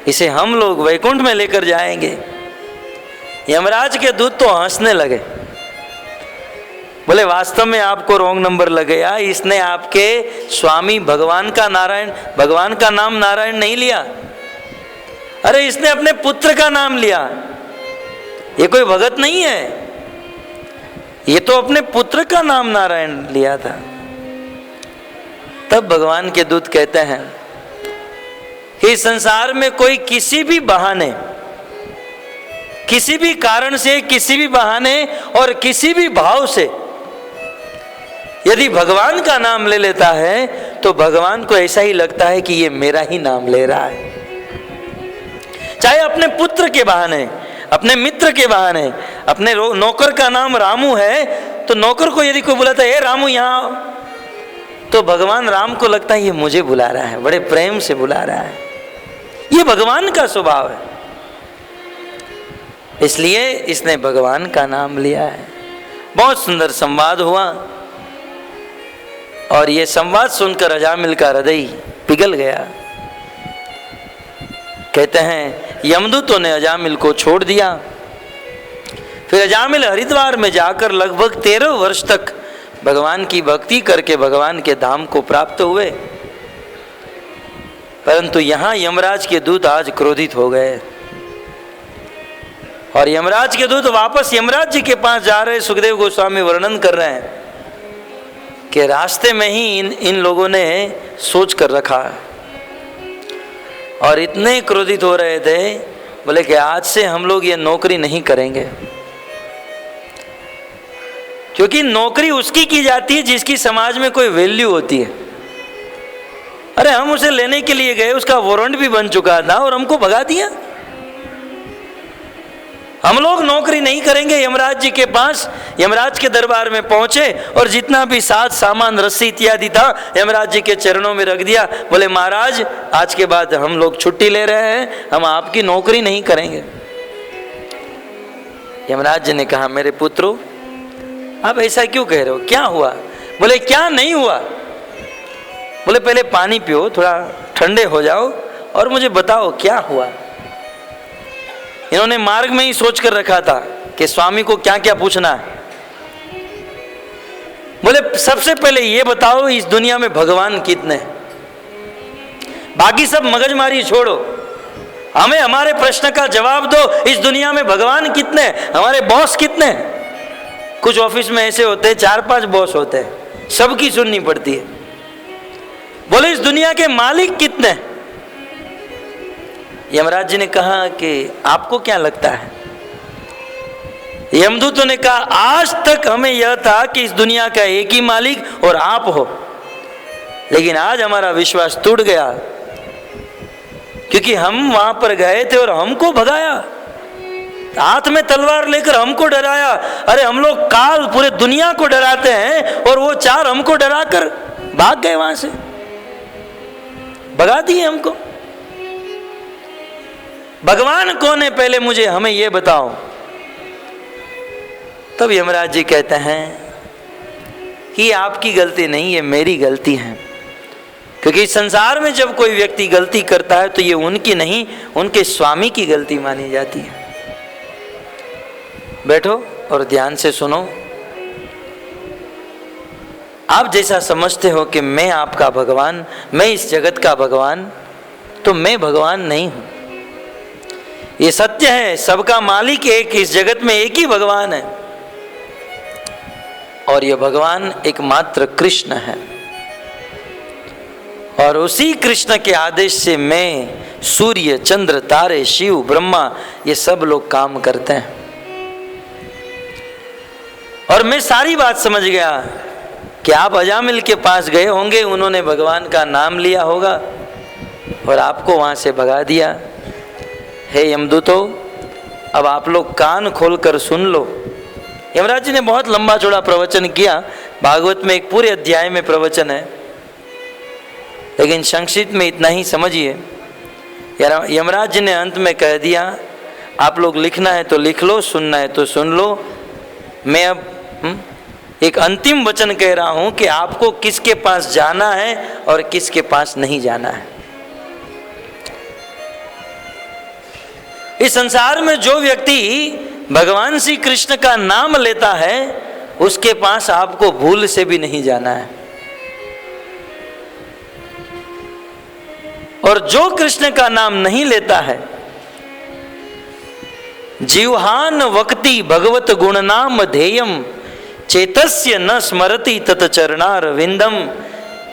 इसे हम लोग वैकुंठ में लेकर जाएंगे। यमराज के दूत तो हंसने लगे, बोले वास्तव में आपको रॉन्ग नंबर लग गया, इसने आपके स्वामी भगवान का नाम नारायण नहीं लिया। अरे इसने अपने पुत्र का नाम लिया, ये कोई भगत नहीं है, ये तो अपने पुत्र का नाम नारायण लिया था। तब भगवान के दूत कहते हैं कि संसार में कोई किसी भी बहाने, किसी भी कारण से, किसी भी बहाने और किसी भी भाव से यदि भगवान का नाम ले लेता है, तो भगवान को ऐसा ही लगता है कि ये मेरा ही नाम ले रहा है। चाहे अपने पुत्र के बहाने, अपने मित्र के बहाने, अपने नौकर का नाम रामू है, तो नौकर को यदि कोई बुलाता है, ए रामू यहाँ आओ, तो भगवान राम को लगता है ये मुझे बुला रहा है, बड़े प्रेम से बुला रहा है। ये भगवान का स्वभाव है, इसलिए इसने भगवान का नाम लिया है। बहुत सुंदर संवाद हुआ और ये संवाद सुनकर अजामिल का हृदय पिघल गया। कहते हैं यमदूतों ने अजामिल को छोड़ दिया। फिर अजामिल हरिद्वार में जाकर लगभग 13 वर्ष तक भगवान की भक्ति करके भगवान के धाम को प्राप्त हुए। परंतु यहाँ यमराज के दूत आज क्रोधित हो गए और यमराज के दूत वापस यमराज जी के पास जा रहे। सुखदेव गोस्वामी वर्णन कर रहे हैं कि रास्ते में ही इन लोगों ने सोच कर रखा और इतने क्रोधित हो रहे थे, बोले कि आज से हम लोग ये नौकरी नहीं करेंगे, क्योंकि नौकरी उसकी की जाती है जिसकी समाज में कोई वैल्यू होती है। अरे हम उसे लेने के लिए गए, उसका वारंट भी बन चुका था और हमको भगा दिया। हम लोग नौकरी नहीं करेंगे। यमराज जी के पास, यमराज के दरबार में पहुंचे और जितना भी साथ सामान, रस्सी इत्यादि था, यमराज जी के चरणों में रख दिया। बोले महाराज, आज के बाद हम लोग छुट्टी ले रहे हैं, हम आपकी नौकरी नहीं करेंगे। यमराज जी ने कहा, मेरे पुत्रों, आप ऐसा क्यों कह रहे हो, क्या हुआ? बोले क्या नहीं हुआ? बोले पहले पानी पियो, थोड़ा ठंडे हो जाओ और मुझे बताओ क्या हुआ। इन्होंने मार्ग में ही सोच कर रखा था कि स्वामी को क्या क्या पूछना है। बोले सबसे पहले ये बताओ, इस दुनिया में भगवान कितने? बाकी सब मगजमारी छोड़ो, हमें हमारे प्रश्न का जवाब दो। इस दुनिया में भगवान कितने? हमारे बॉस कितने? कुछ ऑफिस में ऐसे होते हैं 4-5 बॉस होते हैं, सबकी सुननी पड़ती है। बोले इस दुनिया के मालिक कितने? यमराज जी ने कहा कि आपको क्या लगता है? यमदूतों ने कहा, आज तक हमें यह था कि इस दुनिया का एक ही मालिक और आप हो, लेकिन आज हमारा विश्वास टूट गया, क्योंकि हम वहां पर गए थे और हमको भगाया, हाथ में तलवार लेकर हमको डराया। अरे हम लोग काल पूरे दुनिया को डराते हैं और वो 4 हमको डराकर भाग गए, वहां से भगा दिए हमको। भगवान कौन है पहले मुझे हमें ये बताओ। तब यमराज जी कहते हैं कि आपकी गलती नहीं, ये मेरी गलती है, क्योंकि संसार में जब कोई व्यक्ति गलती करता है तो ये उनकी नहीं, उनके स्वामी की गलती मानी जाती है। बैठो और ध्यान से सुनो। आप जैसा समझते हो कि मैं आपका भगवान, मैं इस जगत का भगवान, तो मैं भगवान नहीं हूं। ये सत्य है, सबका मालिक एक, इस जगत में एक ही भगवान है, और ये भगवान एकमात्र कृष्ण है। और उसी कृष्ण के आदेश से मैं, सूर्य, चंद्र, तारे, शिव, ब्रह्मा, ये सब लोग काम करते हैं। और मैं सारी बात समझ गया कि आप अजामिल के पास गए होंगे, उन्होंने भगवान का नाम लिया होगा और आपको वहां से भगा दिया। हे यमदूतों, अब आप लोग कान खोलकर सुन लो। यमराज जी ने बहुत लंबा चौड़ा प्रवचन किया, भागवत में एक पूरे अध्याय में प्रवचन है, लेकिन संक्षिप्त में इतना ही समझिए। यमराज जी ने अंत में कह दिया, आप लोग लिखना है तो लिख लो, सुनना है तो सुन लो। मैं अब एक अंतिम वचन कह रहा हूं कि आपको किसके पास जाना है और किसके पास नहीं जाना है। इस संसार में जो व्यक्ति भगवान श्री कृष्ण का नाम लेता है, उसके पास आपको भूल से भी नहीं जाना है। और जो कृष्ण का नाम नहीं लेता है, जीवहान वक्ति भगवत गुण नाम ध्येयम चेतस्य न स्मरति तत चरणार विंदम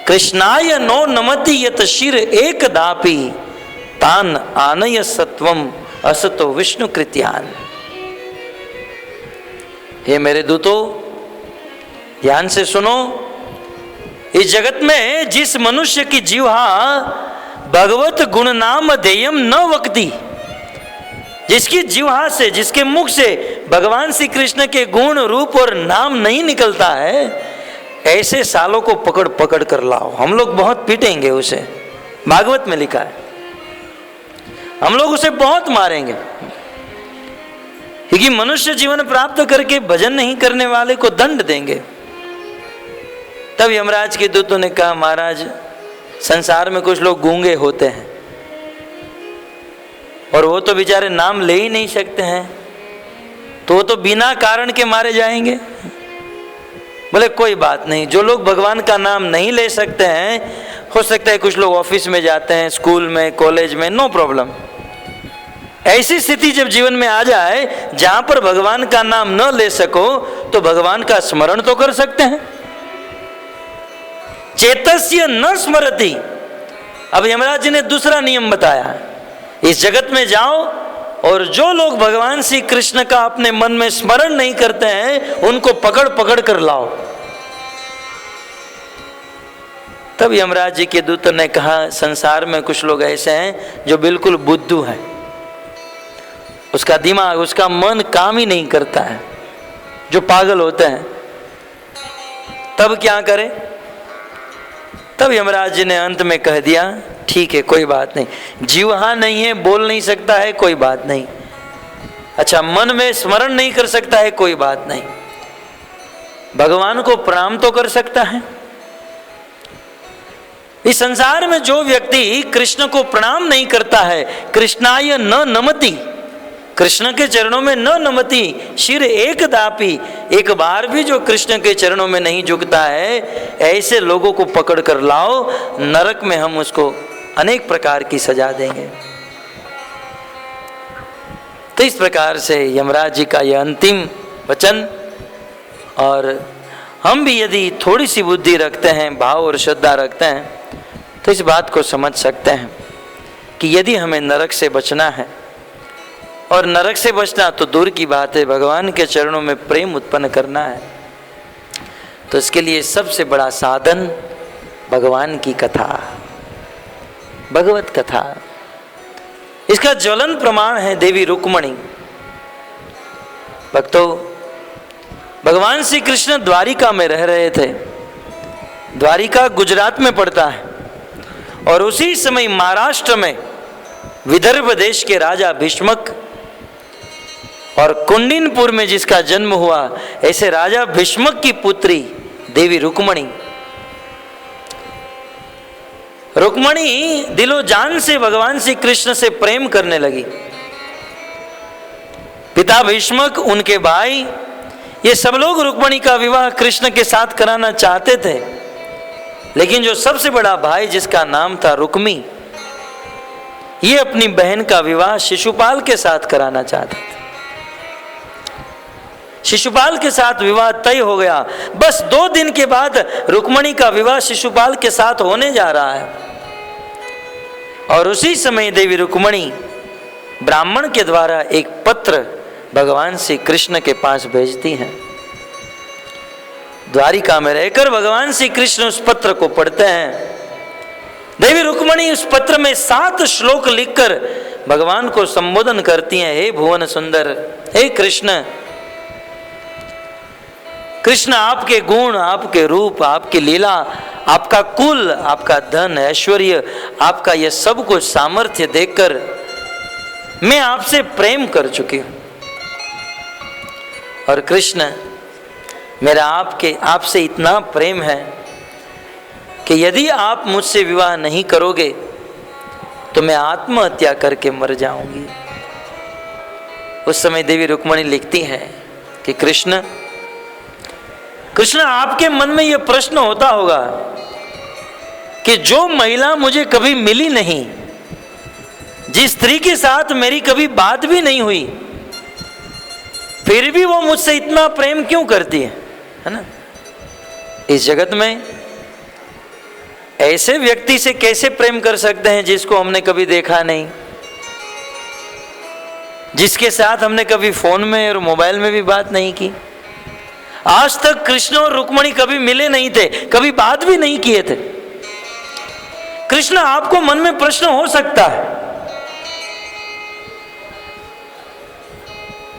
कृष्णाय नो नमति यत शिर एक दापि तान आनय सत्वम असतो विष्णु कृत्यान। हे मेरे दूतों, ध्यान से सुनो। इस जगत में जिस मनुष्य की जीवा भगवत गुण नाम ध्येयम न वक्ति, जिसकी जीवा से, जिसके मुख से भगवान श्री कृष्ण के गुण, रूप और नाम नहीं निकलता है, ऐसे सालों को पकड़ पकड़ कर लाओ। हम लोग बहुत पीटेंगे उसे, भागवत में लिखा है, हम लोग उसे बहुत मारेंगे, क्योंकि मनुष्य जीवन प्राप्त करके भजन नहीं करने वाले को दंड देंगे। तब यमराज के दूतों ने कहा, महाराज, संसार में कुछ लोग गूंगे होते हैं और वो तो बेचारे नाम ले ही नहीं सकते हैं, तो वो तो बिना कारण के मारे जाएंगे। बोले कोई बात नहीं, जो लोग भगवान का नाम नहीं ले सकते हैं, हो सकता है कुछ लोग ऑफिस में जाते हैं, स्कूल में, कॉलेज में, नो प्रॉब्लम। ऐसी स्थिति जब जीवन में आ जाए जहां पर भगवान का नाम न ले सको, तो भगवान का स्मरण तो कर सकते हैं। चेतस्य न स्मरति। अब यमराज जी ने दूसरा नियम बताया, इस जगत में जाओ और जो लोग भगवान श्री कृष्ण का अपने मन में स्मरण नहीं करते हैं, उनको पकड़ पकड़ कर लाओ। तब यमराज जी के दूत ने कहा, संसार में कुछ लोग ऐसे हैं जो बिल्कुल बुद्धू हैं, वो उसका दिमाग, उसका मन काम ही नहीं करता है, जो पागल होते हैं। तब क्या करे? तब यमराज जी ने अंत में कह दिया, ठीक है कोई बात नहीं, जीवहा नहीं है, बोल नहीं सकता है, कोई बात नहीं। अच्छा, मन में स्मरण नहीं कर सकता है, कोई बात नहीं, भगवान को प्रणाम तो कर सकता है। इस संसार में जो व्यक्ति कृष्ण को प्रणाम नहीं करता है, कृष्णाय न नमति, कृष्ण के चरणों में न नमति, शिर एक दापी, एक बार भी जो कृष्ण के चरणों में नहीं झुकता है, ऐसे लोगों को पकड़ कर लाओ, नरक में हम उसको अनेक प्रकार की सजा देंगे। तो इस प्रकार से यमराज जी का यह अंतिम वचन, और हम भी यदि थोड़ी सी बुद्धि रखते हैं, भाव और श्रद्धा रखते हैं, तो इस बात को समझ सकते हैं कि यदि हमें नरक से बचना है, और नरक से बचना तो दूर की बात है, भगवान के चरणों में प्रेम उत्पन्न करना है, तो इसके लिए सबसे बड़ा साधन भगवान की कथा, भगवत कथा। इसका ज्वलन प्रमाण है देवी रुक्मणी। भक्तों, भगवान श्री कृष्ण द्वारिका में रह रहे थे। द्वारिका गुजरात में पड़ता है, और उसी समय महाराष्ट्र में विदर्भ देश के राजा भीष्मक और कुंडिनपुर में जिसका जन्म हुआ, ऐसे राजा भीष्मक की पुत्री देवी रुक्मणी, रुक्मणी दिलो जान से भगवान श्री कृष्ण से प्रेम करने लगी। पिता भीष्मक, उनके भाई, ये सब लोग रुक्मणी का विवाह कृष्ण के साथ कराना चाहते थे, लेकिन जो सबसे बड़ा भाई जिसका नाम था रुक्मी, ये अपनी बहन का विवाह शिशुपाल के साथ कराना चाहते थे। शिशुपाल के साथ विवाह तय हो गया। बस 2 दिन के बाद रुक्मणी का विवाह शिशुपाल के साथ होने जा रहा है, और उसी समय देवी रुक्मणी ब्राह्मण के द्वारा एक पत्र भगवान श्री कृष्ण के पास भेजती हैं। द्वारिका में रहकर भगवान श्री कृष्ण उस पत्र को पढ़ते हैं। देवी रुक्मणी उस पत्र में 7 श्लोक लिखकर भगवान को संबोधन करती हैं। हे भुवन सुंदर, हे कृष्ण, कृष्ण आपके गुण, आपके रूप, आपकी लीला, आपका कुल, आपका धन ऐश्वर्य, आपका यह सब कुछ सामर्थ्य देखकर मैं आपसे प्रेम कर चुकी हूं। और कृष्ण, मेरा आपसे इतना प्रेम है कि यदि आप मुझसे विवाह नहीं करोगे तो मैं आत्महत्या करके मर जाऊंगी। उस समय देवी रुक्मणी लिखती है कि कृष्ण, आपके मन में यह प्रश्न होता होगा कि जो महिला मुझे कभी मिली नहीं, जिस स्त्री के साथ मेरी कभी बात भी नहीं हुई, फिर भी वो मुझसे इतना प्रेम क्यों करती है ना? इस जगत में ऐसे व्यक्ति से कैसे प्रेम कर सकते हैं जिसको हमने कभी देखा नहीं, जिसके साथ हमने कभी फोन में और मोबाइल में भी बात नहीं की। आज तक कृष्ण और रुक्मणी कभी मिले नहीं थे, कभी बात भी नहीं किए थे। कृष्ण, आपको मन में प्रश्न हो सकता है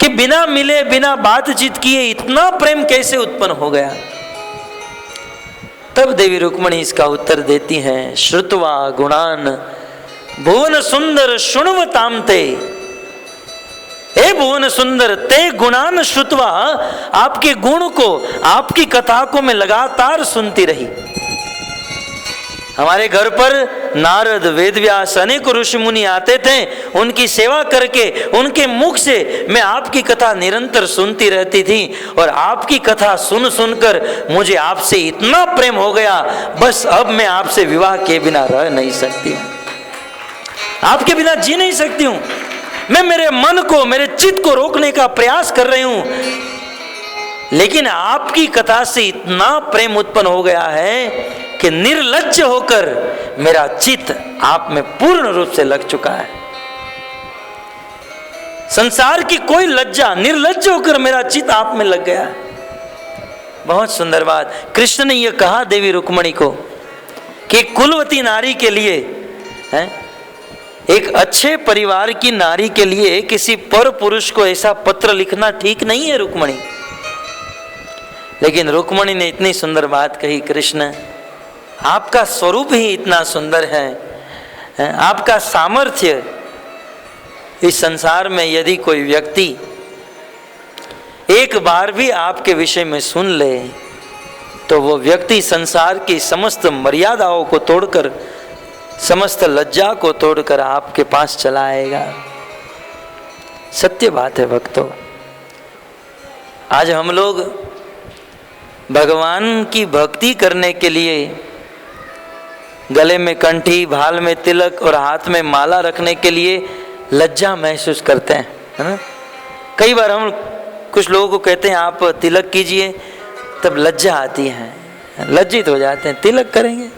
कि बिना मिले, बिना बातचीत किए इतना प्रेम कैसे उत्पन्न हो गया? तब देवी रुक्मणी इसका उत्तर देती हैं, श्रुत्वा गुणान भुवन सुंदर शृण्वताम ते। हे भुवन सुंदर, ते गुणान श्रुत्वा, आपके गुण को, आपकी कथा को मैं लगातार सुनती रही। हमारे घर पर नारद, वेदव्यास, अनेक ऋषि मुनि आते थे, उनकी सेवा करके उनके मुख से मैं आपकी कथा निरंतर सुनती रहती थी, और आपकी कथा सुन सुनकर मुझे आपसे इतना प्रेम हो गया, बस अब मैं आपसे विवाह के बिना रह नहीं सकती हूँ, आपके बिना जी नहीं सकती हूँ। मैं मेरे मन को, मेरे चित्त को रोकने का प्रयास कर रही हूँ, लेकिन आपकी कथा से इतना प्रेम उत्पन्न हो गया है कि निर्लज्ज होकर मेरा चित्त आप में पूर्ण रूप से लग चुका है। संसार की कोई लज्जा, निर्लज्ज होकर मेरा चित्त आप में लग गया है। बहुत सुंदर बात। कृष्ण ने यह कहा देवी रुक्मणी को कि कुलवती नारी के लिए है एक अच्छे परिवार की नारी के लिए किसी पर पुरुष को ऐसा पत्र लिखना ठीक नहीं है रुक्मणी। लेकिन रुक्मणी ने इतनी सुंदर बात कही, कृष्ण आपका स्वरूप ही इतना सुंदर है, आपका सामर्थ्य, इस संसार में यदि कोई व्यक्ति एक बार भी आपके विषय में सुन ले तो वो व्यक्ति संसार की समस्त मर्यादाओं को तोड़कर, समस्त लज्जा को तोड़कर आपके पास चला आएगा। सत्य बात है भक्तों। आज हम लोग भगवान की भक्ति करने के लिए गले में कंठी, भाल में तिलक और हाथ में माला रखने के लिए लज्जा महसूस करते हैं, है ना। कई बार हम कुछ लोगों को कहते हैं आप तिलक कीजिए, तब लज्जा आती है, लज्जित हो जाते हैं, तिलक करेंगे।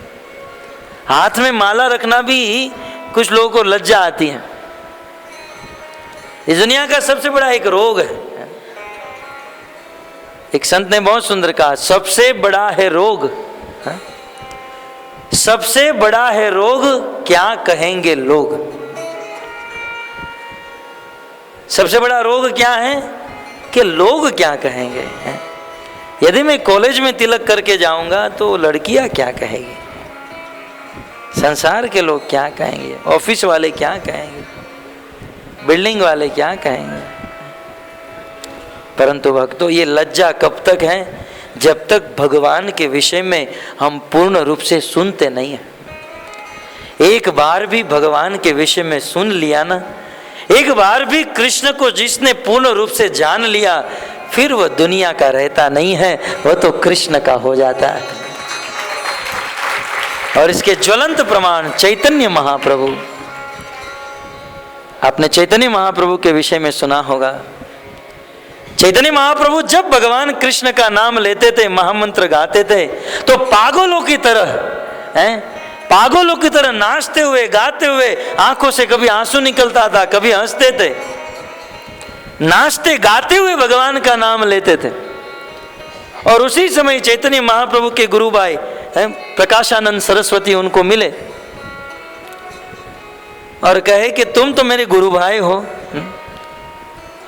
हाथ में माला रखना भी कुछ लोगों को लज्जा आती है। इस दुनिया का सबसे बड़ा एक रोग है। एक संत ने बहुत सुंदर कहा, सबसे बड़ा है रोग, सबसे बड़ा है रोग क्या कहेंगे लोग। सबसे बड़ा रोग क्या है कि लोग क्या कहेंगे। यदि मैं कॉलेज में तिलक करके जाऊंगा तो लड़कियां क्या कहेगी, संसार के लोग क्या कहेंगे, ऑफिस वाले क्या कहेंगे, बिल्डिंग वाले क्या कहेंगे। परंतु भक्तों, ये लज्जा कब तक है? जब तक भगवान के विषय में हम पूर्ण रूप से सुनते नहीं हैं। एक बार भी भगवान के विषय में सुन लिया ना, एक बार भी कृष्ण को जिसने पूर्ण रूप से जान लिया, फिर वह दुनिया का रहता नहीं है, वह तो कृष्ण का हो जाता है। और इसके ज्वलंत प्रमाण चैतन्य महाप्रभु। आपने चैतन्य महाप्रभु के विषय में सुना होगा। चैतन्य महाप्रभु जब भगवान कृष्ण का नाम लेते थे, महामंत्र गाते थे, तो पागलों की तरह पागलों की तरह नाचते हुए, गाते हुए, आंखों से कभी आंसू निकलता था, कभी हंसते थे, नाचते गाते हुए भगवान का नाम लेते थे। और उसी समय चैतन्य महाप्रभु के गुरु भाई प्रकाशानंद सरस्वती उनको मिले और कहे कि तुम तो मेरे गुरु भाई हो,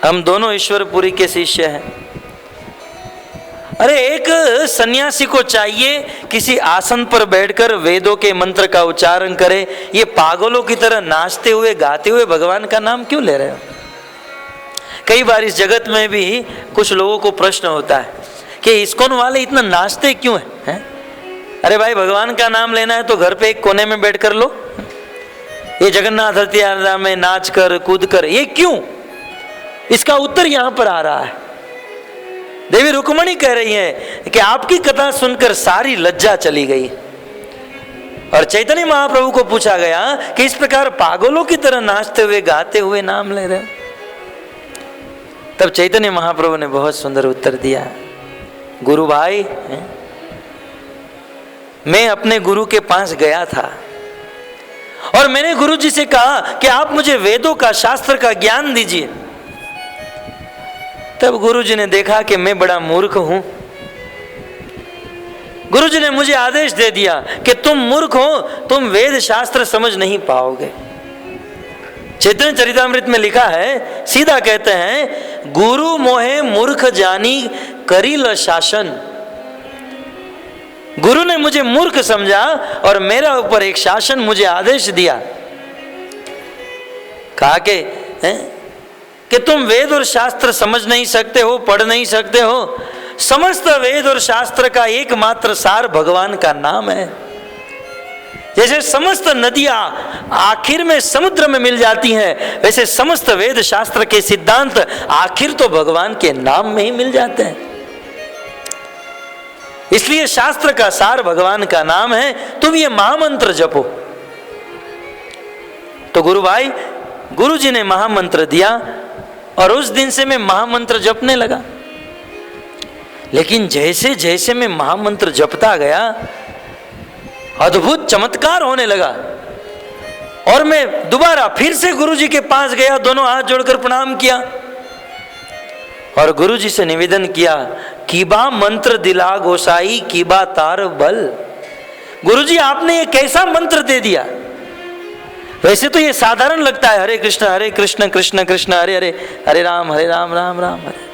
हम दोनों ईश्वरपुरी के शिष्य हैं। अरे एक सन्यासी को चाहिए किसी आसन पर बैठकर वेदों के मंत्र का उच्चारण करे, ये पागलों की तरह नाचते हुए गाते हुए भगवान का नाम क्यों ले रहे हो? कई बार इस जगत में भी कुछ लोगों को प्रश्न होता है कि इस्कॉन वाले इतना नाचते क्यों हैं? अरे भाई, भगवान का नाम लेना है तो घर पे एक कोने में बैठ कर लो। ये जगन्नाथ रथ यात्रा में नाच कर कूद कर, ये क्यों? इसका उत्तर यहां पर आ रहा है। देवी रुक्मणी कह रही है कि आपकी कथा सुनकर सारी लज्जा चली गई। और चैतन्य महाप्रभु को पूछा गया कि इस प्रकार पागलों की तरह नाचते हुए गाते हुए नाम ले रहे हो? तब चैतन्य महाप्रभु ने बहुत सुंदर उत्तर दिया, गुरु भाई, मैं अपने गुरु के पास गया था और मैंने गुरु जी से कहा कि आप मुझे वेदों का, शास्त्र का ज्ञान दीजिए। तब गुरुजी ने देखा कि मैं बड़ा मूर्ख हूं। गुरुजी ने मुझे आदेश दे दिया कि तुम मूर्ख हो, तुम वेद शास्त्र समझ नहीं पाओगे। चैतन्य चरितामृत में लिखा है, सीधा कहते हैं, गुरु मोहे मूर्ख जानी करील शासन। गुरु ने मुझे मूर्ख समझा और मेरा ऊपर एक शासन, मुझे आदेश दिया, कहा कि तुम वेद और शास्त्र समझ नहीं सकते हो, पढ़ नहीं सकते हो। समस्त वेद और शास्त्र का एकमात्र सार भगवान का नाम है। जैसे समस्त नदियां आखिर में समुद्र में मिल जाती हैं, वैसे समस्त वेद शास्त्र के सिद्धांत आखिर तो भगवान के नाम में ही मिल जाते हैं। इसलिए शास्त्र का सार भगवान का नाम है। तुम ये महामंत्र जपो। तो गुरु भाई, गुरु जी ने महामंत्र दिया और उस दिन से मैं महामंत्र जपने लगा। लेकिन जैसे जैसे मैं महामंत्र जपता गया, अद्भुत चमत्कार होने लगा। और मैं दोबारा फिर से गुरु जी के पास गया, दोनों हाथ जोड़कर प्रणाम किया और गुरु जी से निवेदन किया, कीबा मंत्र दिला गोसाई, कीबा तार बल। गुरु जी, आपने ये कैसा मंत्र दे दिया? वैसे तो ये साधारण लगता है, हरे कृष्ण कृष्ण कृष्ण हरे हरे, हरे राम राम राम हरे।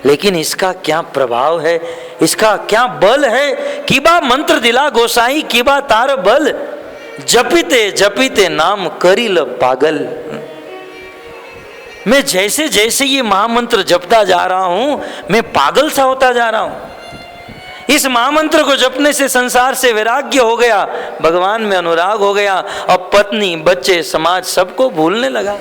लेकिन इसका क्या प्रभाव है, इसका क्या बल है। किबा मंत्र दिला गोसाई, किबा तार बल, जपीते जपीते नाम करिल पागल। मैं जैसे जैसे ये महामंत्र जपता जा रहा हूं, मैं पागल सा होता जा रहा हूं। इस महामंत्र को जपने से संसार से वैराग्य हो गया, भगवान में अनुराग हो गया, अब पत्नी बच्चे समाज सबको भूलने लगा।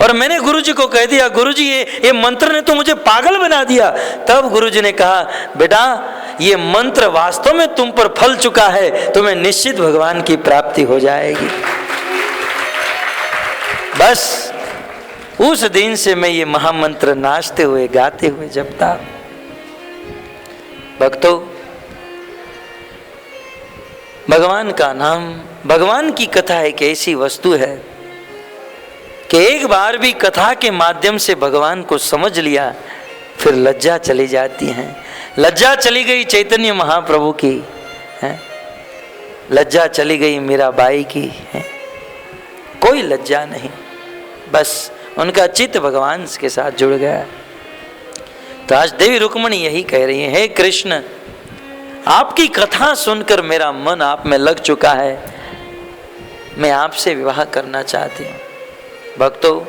और मैंने गुरुजी को कह दिया, गुरुजी ये मंत्र ने तो मुझे पागल बना दिया। तब गुरुजी ने कहा, बेटा ये मंत्र वास्तव में तुम पर फल चुका है, तुम्हें निश्चित भगवान की प्राप्ति हो जाएगी। बस उस दिन से मैं ये महामंत्र नाचते हुए गाते हुए जपता। भक्तों, भगवान का नाम, भगवान की कथा एक ऐसी वस्तु है कि एक बार भी कथा के माध्यम से भगवान को समझ लिया, फिर लज्जा चली जाती है। लज्जा चली गई चैतन्य महाप्रभु की है, लज्जा चली गई मीराबाई की है, कोई लज्जा नहीं, बस उनका चित्त भगवान के साथ जुड़ गया। तो आज देवी रुक्मणी यही कह रही है, हे कृष्ण, आपकी कथा सुनकर मेरा मन आप में लग चुका है, मैं आपसे विवाह करना चाहती हूँ। भक्तों,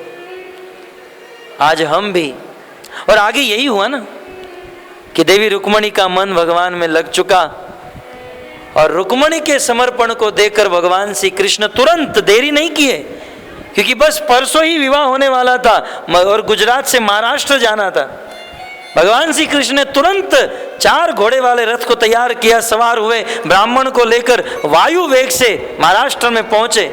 आज हम भी, और आगे यही हुआ ना कि देवी रुक्मणी का मन भगवान में लग चुका, और रुक्मणी के समर्पण को देखकर भगवान श्री कृष्ण तुरंत देरी नहीं किए, क्योंकि बस परसों ही विवाह होने वाला था और गुजरात से महाराष्ट्र जाना था। भगवान श्री कृष्ण ने तुरंत 4 घोड़े वाले रथ को तैयार किया, सवार हुए, ब्राह्मण को लेकर वायु वेग से महाराष्ट्र में पहुंचे।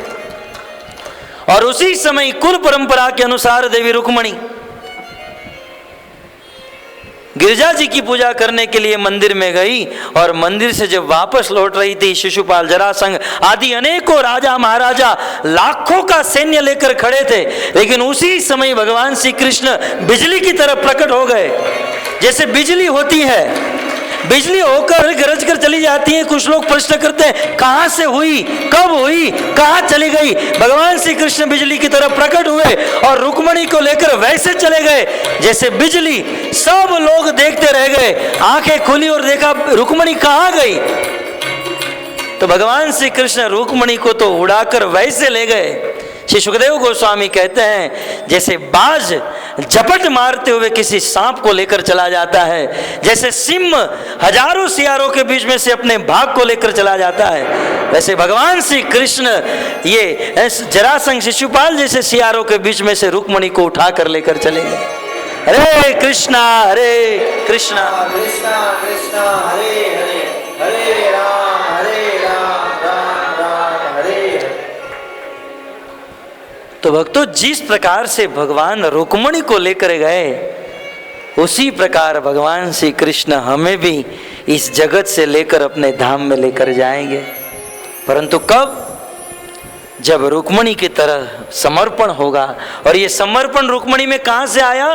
और उसी समय कुल परंपरा के अनुसार देवी रुक्मणी गिरिजा जी की पूजा करने के लिए मंदिर में गई, और मंदिर से जब वापस लौट रही थी, शिशुपाल, जरासंध आदि अनेकों राजा महाराजा लाखों का सैन्य लेकर खड़े थे। लेकिन उसी समय भगवान श्री कृष्ण बिजली की तरह प्रकट हो गए। जैसे बिजली होती है, बिजली होकर गरज कर चली जाती है। कुछ लोग प्रश्न करते हैं, कहां से हुई, कब हुई, कहां चली गई। भगवान श्री कृष्ण बिजली की तरह प्रकट हुए और रुक्मणी को लेकर वैसे चले गए जैसे बिजली। सब लोग देखते रह गए, आंखें खुली और देखा रुक्मणी कहां गई। तो भगवान श्री कृष्ण रुक्मणी को तो उड़ाकर वैसे ले गए। श्री सुखदेव गोस्वामी कहते हैं, जैसे बाज झपट मारते हुए किसी सांप को लेकर चला जाता है, जैसे सिंह हजारों सियारों के बीच में से अपने भाग को लेकर चला जाता है, वैसे भगवान श्री कृष्ण ये जरासंध, शिशुपाल जैसे सियारों के बीच में से रुक्मणी को उठाकर लेकर चले गए। हरे कृष्णा कृष्णा कृष्णा हरे हरे, हरे राम राम राम हरे हरे। तो भक्तों, जिस प्रकार से भगवान रुक्मणी को लेकर गए, उसी प्रकार भगवान श्री कृष्ण हमें भी इस जगत से लेकर अपने धाम में लेकर जाएंगे। परंतु कब? जब रुक्मणी की तरह समर्पण होगा। और ये समर्पण रुक्मणी में कहां से आया?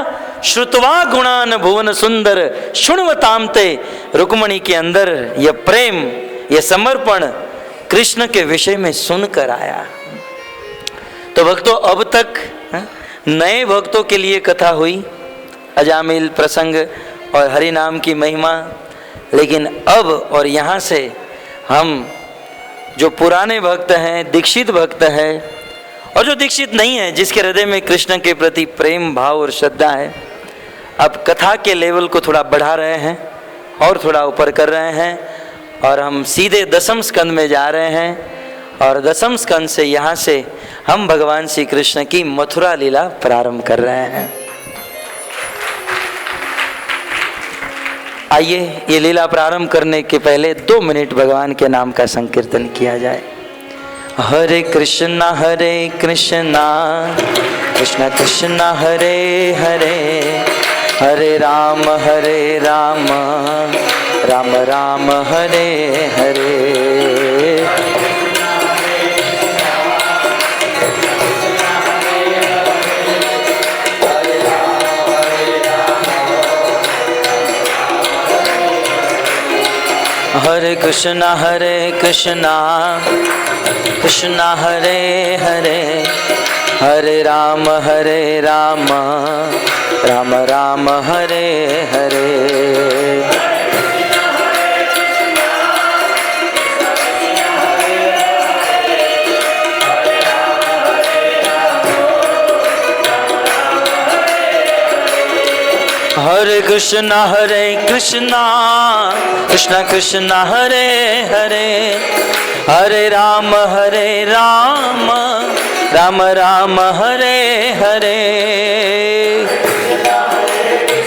श्रुतवा गुणान भुवन सुंदर शुण्वताम ते। रुक्मणी के अंदर यह प्रेम, यह समर्पण कृष्ण के विषय में सुनकर आया। तो भक्तों, अब तक नए भक्तों के लिए कथा हुई, अजामिल प्रसंग और हरि नाम की महिमा। लेकिन अब और यहाँ से हम जो पुराने भक्त हैं, दीक्षित भक्त हैं, और जो दीक्षित नहीं है, जिसके हृदय में कृष्ण के प्रति प्रेम भाव और श्रद्धा है, अब कथा के लेवल को थोड़ा बढ़ा रहे हैं और थोड़ा ऊपर कर रहे हैं, और हम सीधे 10वें स्कंद में जा रहे हैं। और 10वें स्कंद से यहाँ से हम भगवान श्री कृष्ण की मथुरा लीला प्रारंभ कर रहे हैं। आइए, ये लीला प्रारंभ करने के पहले 2 मिनट भगवान के नाम का संकीर्तन किया जाए। हरे कृष्णा कृष्ण कृष्ण हरे हरे, हरे राम राम राम हरे हरे। हरे कृष्णा कृष्णा हरे हरे, हरे राम राम राम हरे हरे। हरे कृष्णा कृष्णा कृष्णा हरे हरे, हरे राम राम राम हरे हरे।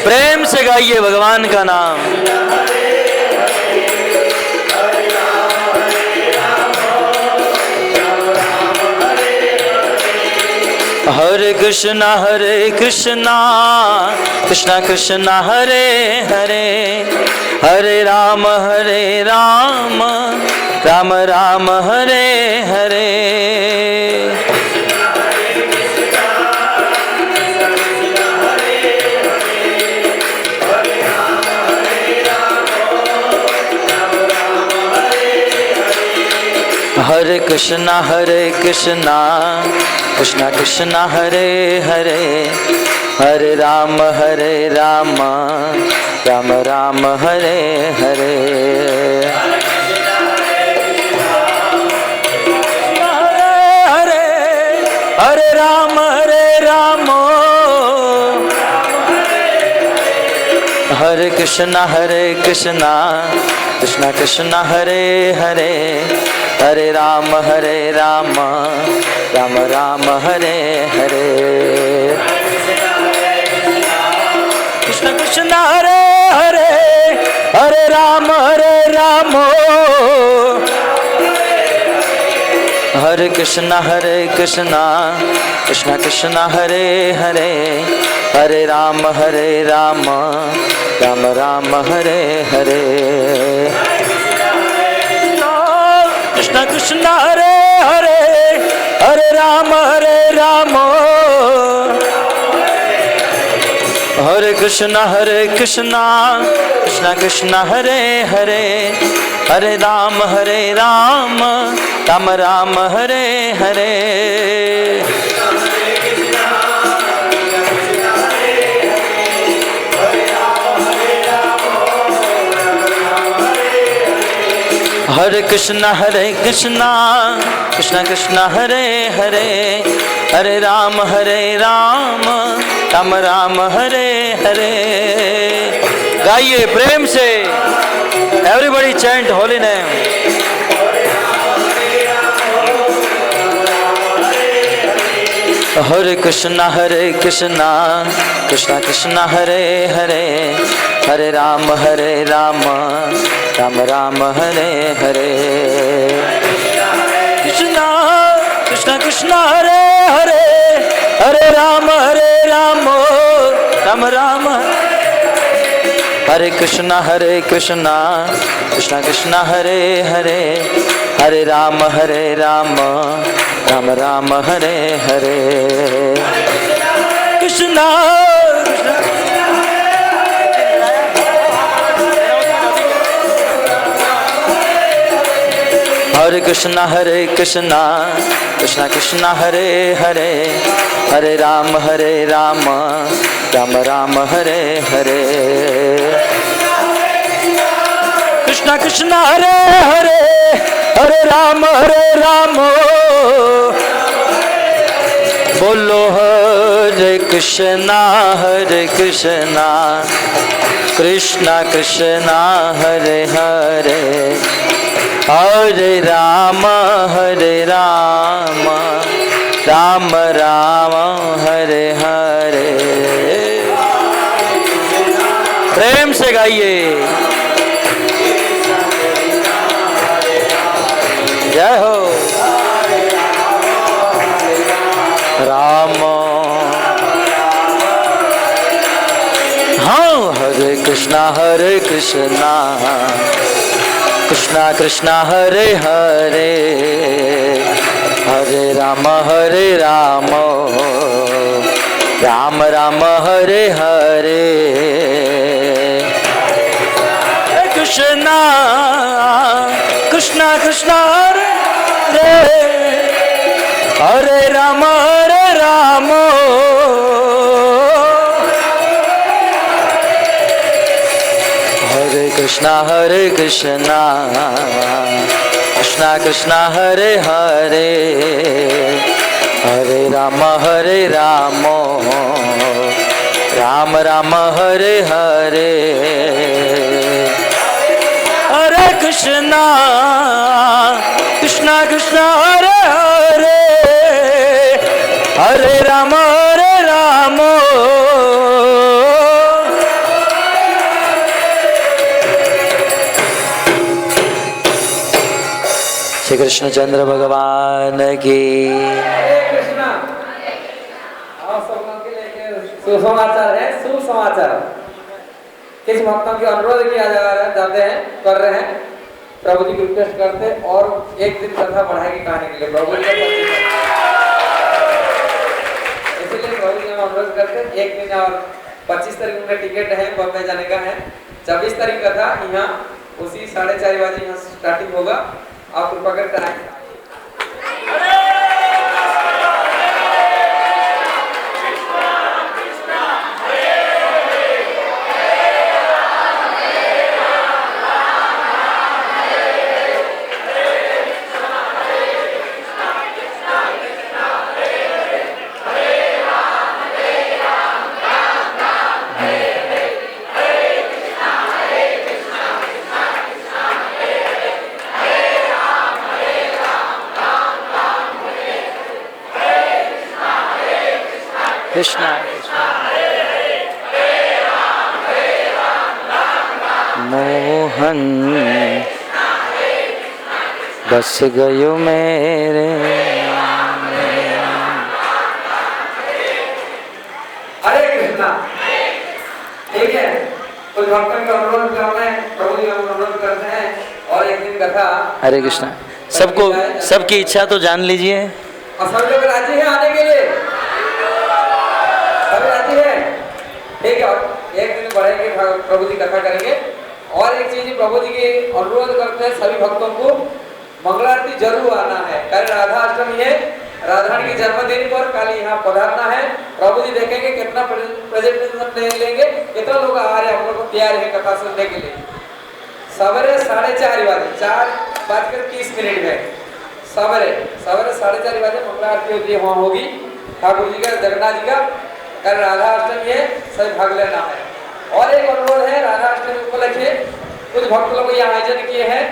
प्रेम से गाइए भगवान का नाम। हरे कृष्णा कृष्णा कृष्णा हरे हरे, हरे राम राम राम हरे हरे। हरे कृष्णा कृष्णा हरे हरे, हरे राम राम राम हरे हरे। हरे हरे राम हरे कृष्णा कृष्णा हरे हरे, हरे राम राम राम हरे हरे। कृष्ण कृष्ण हरे हरे, हरे राम हरे कृष्ण कृष्ण हरे हरे, हरे राम राम राम हरे हरे। कृष्ण कृष्ण हरे हरे, हरे राम हरे कृष्ण कृष्ण हरे हरे, हरे राम राम हरे हरे। हरे कृष्ण कृष्ण हरे हरे, हरे राम राम हरे हरे। गाइए प्रेम से, एवरीबॉडी चैंट होली नेम। हरे कृष्ण कृष्ण हरे हरे, हरे राम राम राम हरे हरे। कृष्ण हरे हरे, हरे राम राम राम। हरे कृष्ण कृष्ण हरे हरे, हरे राम राम राम हरे हरे। कृष्ण हरे कृष्ण कृष्ण हरे हरे, हरे राम राम राम हरे हरे। कृष्ण कृष्ण हरे हरे, हरे राम बोलो हरे कृष्णा कृष्ण कृष्ण हरे हरे, हरे राम राम राम हरे हरे। प्रेम से गाइए। जय हो। राम हाँ, हरे कृष्णा कृष्ण कृष्ण हरे हरे, हरे राम राम राम हरे हरे। कृष्णा कृष्णा कृष्णा हरे हरे हरे राम हरे कृष्णा कृष्णा कृष्णा हरे हरे हरे राम राम राम हरे हरे हरे कृष्णा कृष्णा कृष्णा हरे हरे हरे राम श्री कृष्णचंद्र भगवान की। सुसमाचार है, सुसमाचार। किस भक्तों की अनुरोध किया जाते हैं, कर रहे हैं, प्रभु जी की रिक्वेस्ट करते और एक दिन कथा बढ़ाएगी कहानी के लिए प्रभु जी इसलिए प्रभु जी हम अनुरोध करते हैं एक दिन। और 25 तारीख उनका टिकट है, बॉम्बे जाने का है। 26 तारीख कथा यहाँ उसी 4:30 बजे यहाँ स्टार्टिंग होगा। आप कृपा करके आए। कृष्णा मोहन बस गयो मेरे। हरे कृष्णा। ठीक है, कुछ भक्तों का अनुरोध करना है, प्रभु जी हम अनुरोध करते हैं और एक दिन कथा। हरे कृष्णा। सबकी इच्छा तो जान लीजिए। और सब लोग राजी हैं आने के लिए? सब राजी है? ठीक है, एक दिन बढ़ेंगे, प्रभु जी कथा करेंगे। और एक चीज प्रभु जी की अनुरोध करते हैं सभी भक्तों को, मंगला आरती जरूर आना है। कल राधा अष्टमी है, राधारानी के जन्मदिन पर कल यहाँ पधारना है। प्रभु जी देखेंगे कितना प्रेजेंटेशन लेंगे, कितना लोग आ रहे हैं, हम लोग को तैयार है कथा सुनने के लिए। सवेरे 4:30 बजे 4:30 में सवेरे 4:30 बजे मंगला आरती होती है, वहाँ होगी ठाकुर जी का, जगन्नाथ जी का। कल राधा अष्टमी है, सभी भाग लेना है। और एक अनुरोध है, राधा अष्टमी उपलक्ष्य कुछ भक्त लोग यहाँ आयोजन किए हैं।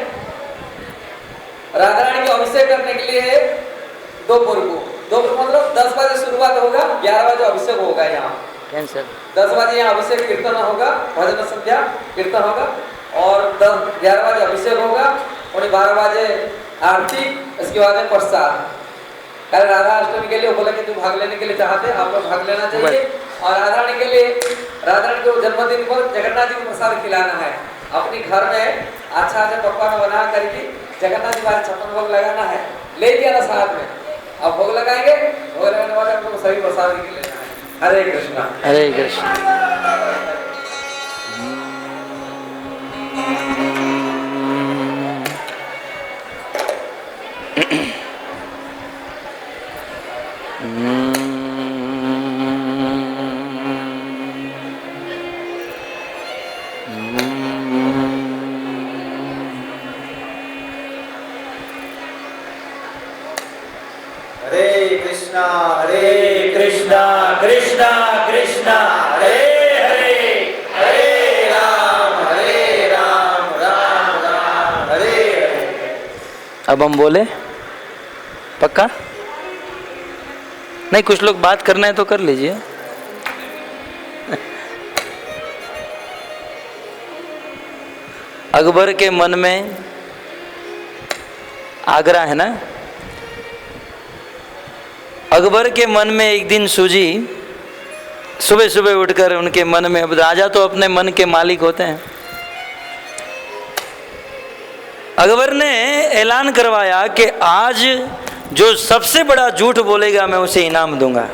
राधा रानी को अभिषेक करने के लिए दोपहर मतलब 10 बजे शुरुआत होगा, 11 बजे अभिषेक होगा। यहाँ 10 बजे यहाँ अभिषेक कीर्तन होगा, भजन संध्या कीर्तन होगा और 11 बजे अभिषेक होगा और 12 बजे आरती, इसके बाद में प्रसाद। कल राधा अष्टमी के लिए बोला कि तुम भाग लेने के लिए चाहते हैं, आप लोग भाग लेना चाहिए। और राधा रानी के लिए, राधा रानी को जन्मदिन पर जगन्नाथ जी को प्रसाद खिलाना है। अपने घर में अच्छा पकवान बना करके जगन्नाथ जी वाले 56 भोग लगाना है, ले दिया ना साथ में। अब भोग लगाएंगे, भोग लगाने वाले हमको सभी प्रसाद लेना है। हरे कृष्णा हरे कृष्णा। कृष्णा कृष्णा कृष्णा हरे हरे, हरे राम राम राम हरे हरे। अब हम बोले पक्का? नहीं, कुछ लोग बात करना है तो कर लीजिए। अकबर के मन में आगरा है ना, अकबर के मन में एक दिन सूझी, सुबह सुबह उठकर उनके मन में, अब राजा तो अपने मन के मालिक होते हैं, अकबर ने ऐलान करवाया कि आज जो सबसे बड़ा झूठ बोलेगा मैं उसे इनाम दूंगा।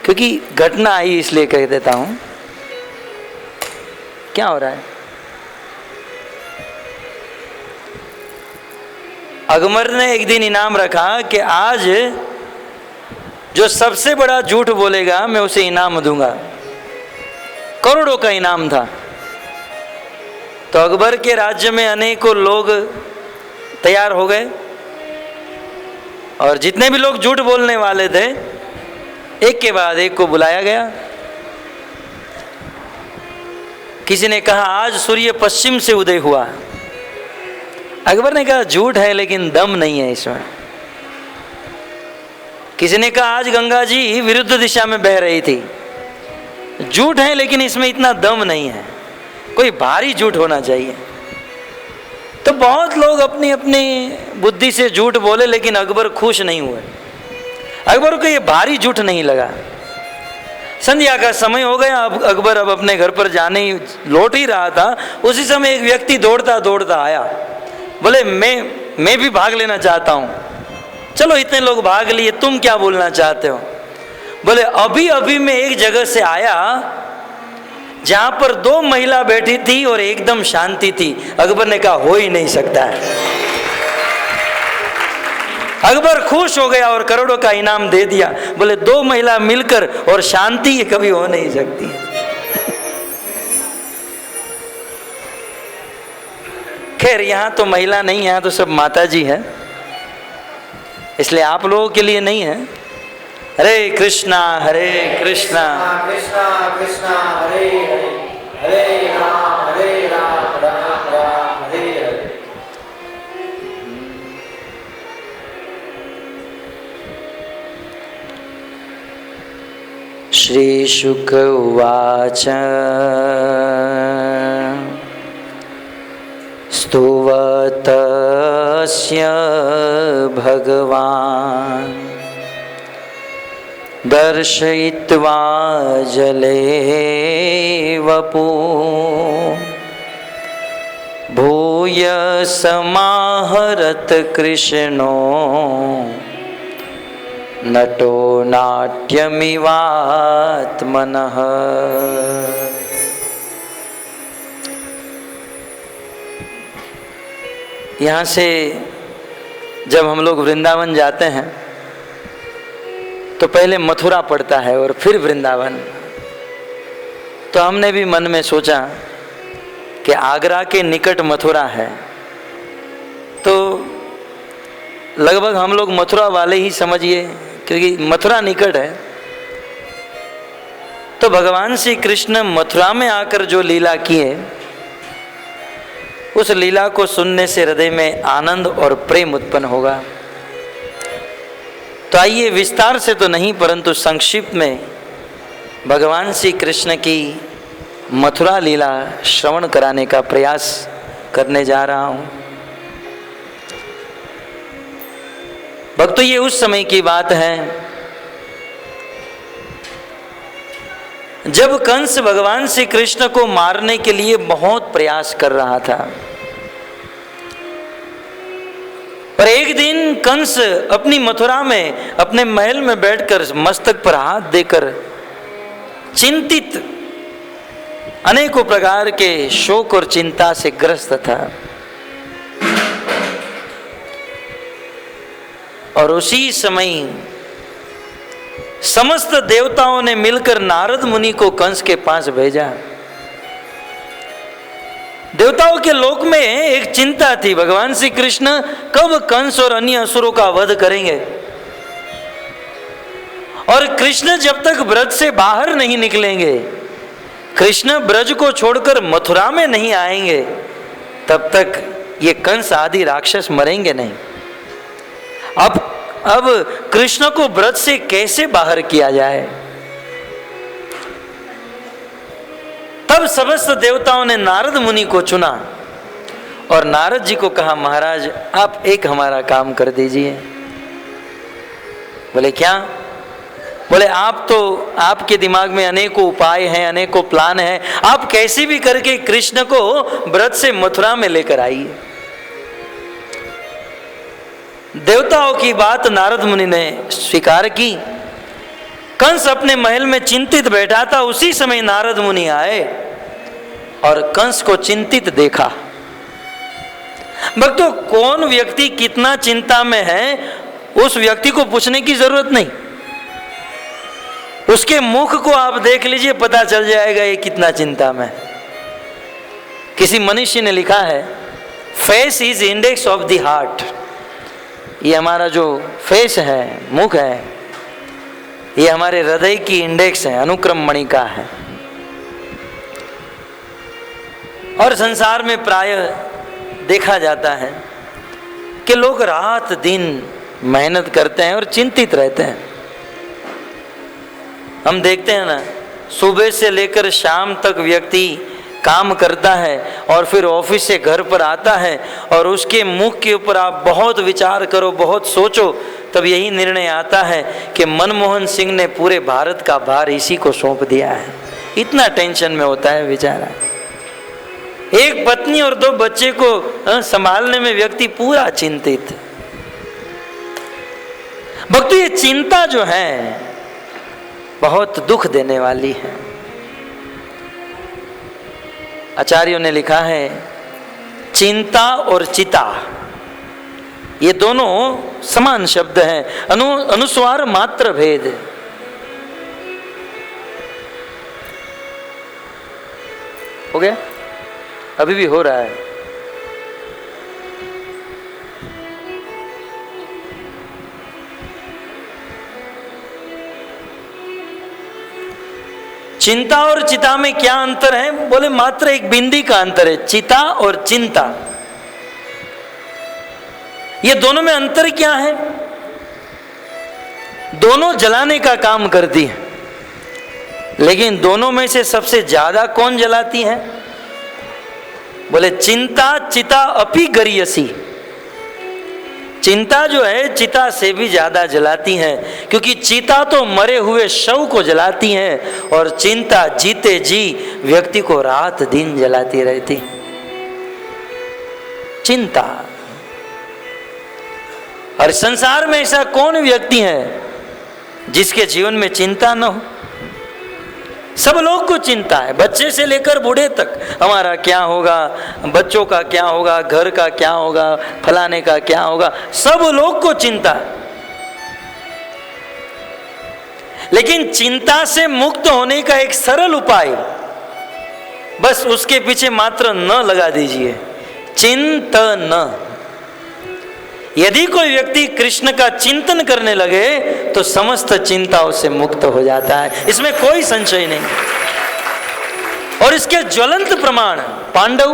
क्योंकि घटना आई इसलिए कह देता हूं। क्या हो रहा है? अकबर ने एक दिन इनाम रखा कि आज जो सबसे बड़ा झूठ बोलेगा मैं उसे इनाम दूंगा। करोड़ों का इनाम था। तो अकबर के राज्य में अनेकों लोग तैयार हो गए और जितने भी लोग झूठ बोलने वाले थे एक के बाद एक को बुलाया गया। किसी ने कहा आज सूर्य पश्चिम से उदय हुआ। अकबर ने कहा झूठ है लेकिन दम नहीं है इसमें। किसी ने कहा आज गंगा जी विरुद्ध दिशा में बह रही थी। झूठ है लेकिन इसमें इतना दम नहीं है, कोई भारी झूठ होना चाहिए। तो बहुत लोग अपनी अपनी बुद्धि से झूठ बोले लेकिन अकबर खुश नहीं हुए। अकबर को ये भारी झूठ नहीं लगा। संध्या का समय हो गया। अब अकबर अपने घर पर जाने लौट ही रहा था, उसी समय एक व्यक्ति दौड़ता दौड़ता आया। बोले मैं भी भाग लेना चाहता हूँ। चलो इतने लोग भाग लिए, तुम क्या बोलना चाहते हो? बोले अभी अभी मैं एक जगह से आया जहां पर 2 महिला बैठी थी और एकदम शांति थी। अकबर ने कहा हो ही नहीं सकता है। अकबर खुश हो गया और करोड़ों का इनाम दे दिया। बोले 2 महिला मिलकर और शांति ये कभी हो नहीं सकती। खैर यहाँ तो महिला नहीं, यहाँ तो सब माता जी है, इसलिए आप लोगों के लिए नहीं है। हरे कृष्णा कृष्णा कृष्णा हरे हरे, हरे राम राम राम हरे हरे। श्री शुक उवाच स्तुवतस्य भगवान् दर्शयित्वा जले वपु भूय समाहरत कृष्णो नटो नाट्यमिवात्मनः। यहाँ से जब हम लोग वृंदावन जाते हैं तो पहले मथुरा पड़ता है और फिर वृंदावन। तो हमने भी मन में सोचा कि आगरा के निकट मथुरा है, तो लगभग हम लोग मथुरा वाले ही समझिए क्योंकि मथुरा निकट है। तो भगवान श्री कृष्ण मथुरा में आकर जो लीला किए उस लीला को सुनने से हृदय में आनंद और प्रेम उत्पन्न होगा। तो आइए विस्तार से तो नहीं परंतु संक्षिप्त में भगवान श्री कृष्ण की मथुरा लीला श्रवण कराने का प्रयास करने जा रहा हूँ। भक्तों ये उस समय की बात है जब कंस भगवान श्री कृष्ण को मारने के लिए बहुत प्रयास कर रहा था। और एक दिन कंस अपनी मथुरा में अपने महल में बैठकर मस्तक पर हाथ देकर चिंतित अनेकों प्रकार के शोक और चिंता से ग्रस्त था। और उसी समय समस्त देवताओं ने मिलकर नारद मुनि को कंस के पास भेजा। देवताओं के लोक में एक चिंता थी, भगवान श्री कृष्ण कब कंस और अन्य असुरों का वध करेंगे। और कृष्ण जब तक ब्रज से बाहर नहीं निकलेंगे, कृष्ण ब्रज को छोड़कर मथुरा में नहीं आएंगे, तब तक ये कंस आदि राक्षस मरेंगे नहीं। अब कृष्ण को ब्रज से कैसे बाहर किया जाए। तब समस्त देवताओं ने नारद मुनि को चुना और नारद जी को कहा महाराज आप एक हमारा काम कर दीजिए। बोले क्या? बोले आप तो आपके दिमाग में अनेकों उपाय हैं, अनेकों प्लान हैं, आप कैसे भी करके कृष्ण को ब्रज से मथुरा में लेकर आइए। देवताओं की बात नारद मुनि ने स्वीकार की। कंस अपने महल में चिंतित बैठा था, उसी समय नारद मुनि आए और कंस को चिंतित देखा। भक्तों, कौन व्यक्ति कितना चिंता में है उस व्यक्ति को पूछने की जरूरत नहीं, उसके मुख को आप देख लीजिए, पता चल जाएगा ये कितना चिंता में। किसी मनुष्य ने लिखा है, face is index of the heart. ये हमारा जो फेस है, मुख है, ये हमारे हृदय की इंडेक्स है, अनुक्रम मणिका है। और संसार में प्रायः देखा जाता है कि लोग रात दिन मेहनत करते हैं और चिंतित रहते हैं। हम देखते हैं ना, सुबह से लेकर शाम तक व्यक्ति काम करता है और फिर ऑफिस से घर पर आता है और उसके मुख के ऊपर आप बहुत विचार करो, बहुत सोचो, तब यही निर्णय आता है कि मनमोहन सिंह ने पूरे भारत का भार इसी को सौंप दिया है। इतना टेंशन में होता है बेचारा। एक पत्नी और 2 बच्चे को संभालने में व्यक्ति पूरा चिंतित। भक्तों, ये चिंता जो है बहुत दुख देने वाली है। आचार्यों ने लिखा है, चिंता और चिता ये दोनों समान शब्द हैं, अनुस्वार मात्र भेद। हो गया? अभी भी हो रहा है। चिंता और चिता में क्या अंतर है? बोले मात्र एक बिंदी का अंतर है, चिता और चिंता। ये दोनों में अंतर क्या है? दोनों जलाने का काम करती है, लेकिन दोनों में से सबसे ज्यादा कौन जलाती है? बोले चिंता चिता अपि गरीयसी। चिंता जो है चिता से भी ज्यादा जलाती है, क्योंकि चिता तो मरे हुए शव को जलाती है और चिंता जीते जी व्यक्ति को रात दिन जलाती रहती। चिंता। और संसार में ऐसा कौन व्यक्ति है जिसके जीवन में चिंता न हो? सब लोग को चिंता है, बच्चे से लेकर बूढ़े तक। हमारा क्या होगा, बच्चों का क्या होगा, घर का क्या होगा, फलाने का क्या होगा, सब लोग को चिंता है। लेकिन चिंता से मुक्त होने का एक सरल उपाय, बस उसके पीछे मात्र न लगा दीजिए, चिंतन। यदि कोई व्यक्ति कृष्ण का चिंतन करने लगे तो समस्त चिंताओं से मुक्त हो जाता है, इसमें कोई संशय नहीं। और इसके ज्वलंत प्रमाण पांडव।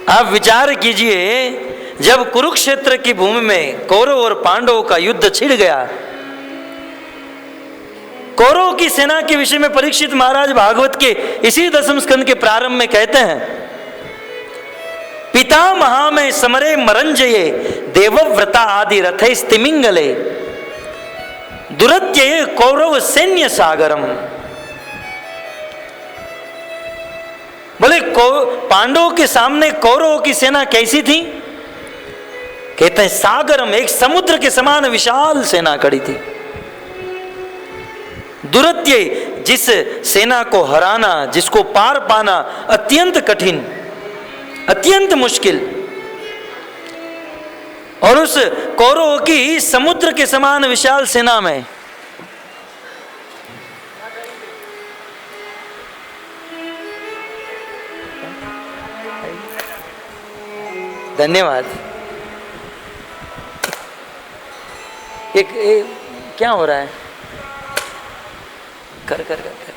आप विचार कीजिए, जब कुरुक्षेत्र की भूमि में कौरव और पांडवों का युद्ध छिड़ गया, कौरवों की सेना के विषय में परीक्षित महाराज भागवत के इसी 10वें स्कंद के प्रारंभ में कहते हैं, पितामहा में समरे मरंजये देवव्रता आदि रथे स्तिमिंगले दुरत्ये कौरव सैन्य सागरम। बोले पांडवों के सामने कौरवों की सेना कैसी थी? कहते हैं सागरम, एक समुद्र के समान विशाल सेना खड़ी थी। दुरत्ये, जिस सेना को हराना, जिसको पार पाना अत्यंत कठिन, अत्यंत मुश्किल, और उस कौरवों की समुद्र के समान विशाल सेना में धन्यवाद। एक क्या हो रहा है? कर कर कर कर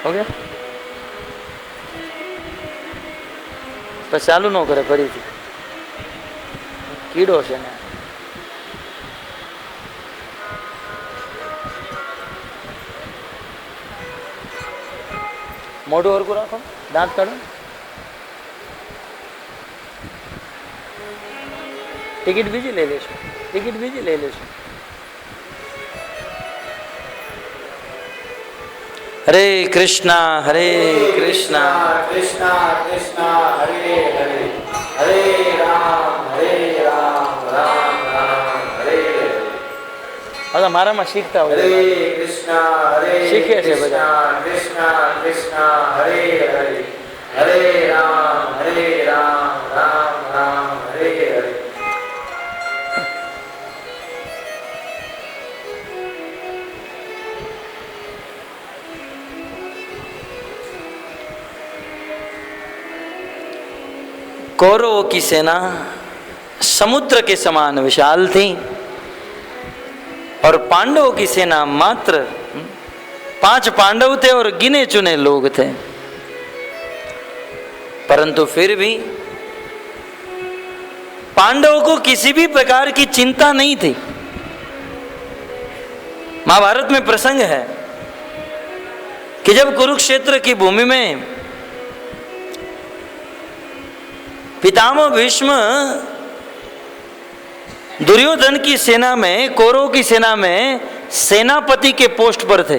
हो गया? चालू न करे फरीથી કીડો છે ને। મોઢું હરખું રાખો, દાંત કાઢો। ટિકિટ બીજી લઈ લેશું, ટિકિટ બીજી લઈ લેશું। हरे कृष्णा कृष्णा कृष्णा कृष्णा हरे हरे। બધા મારામાં શીખતા હોય हरे कृष्णा શીખે છે कृष्णा બધા कृष्णा कृष्णा हरे हरे हरे राम राम राम हरे हरे। कौरवों की सेना समुद्र के समान विशाल थी और पांडवों की सेना मात्र 5 पांडव थे और गिने चुने लोग थे। परंतु फिर भी पांडवों को किसी भी प्रकार की चिंता नहीं थी। महाभारत में प्रसंग है कि जब कुरुक्षेत्र की भूमि में पितामह भीष्म दुर्योधन की सेना में, कौरवों की सेना में सेनापति के पोस्ट पर थे।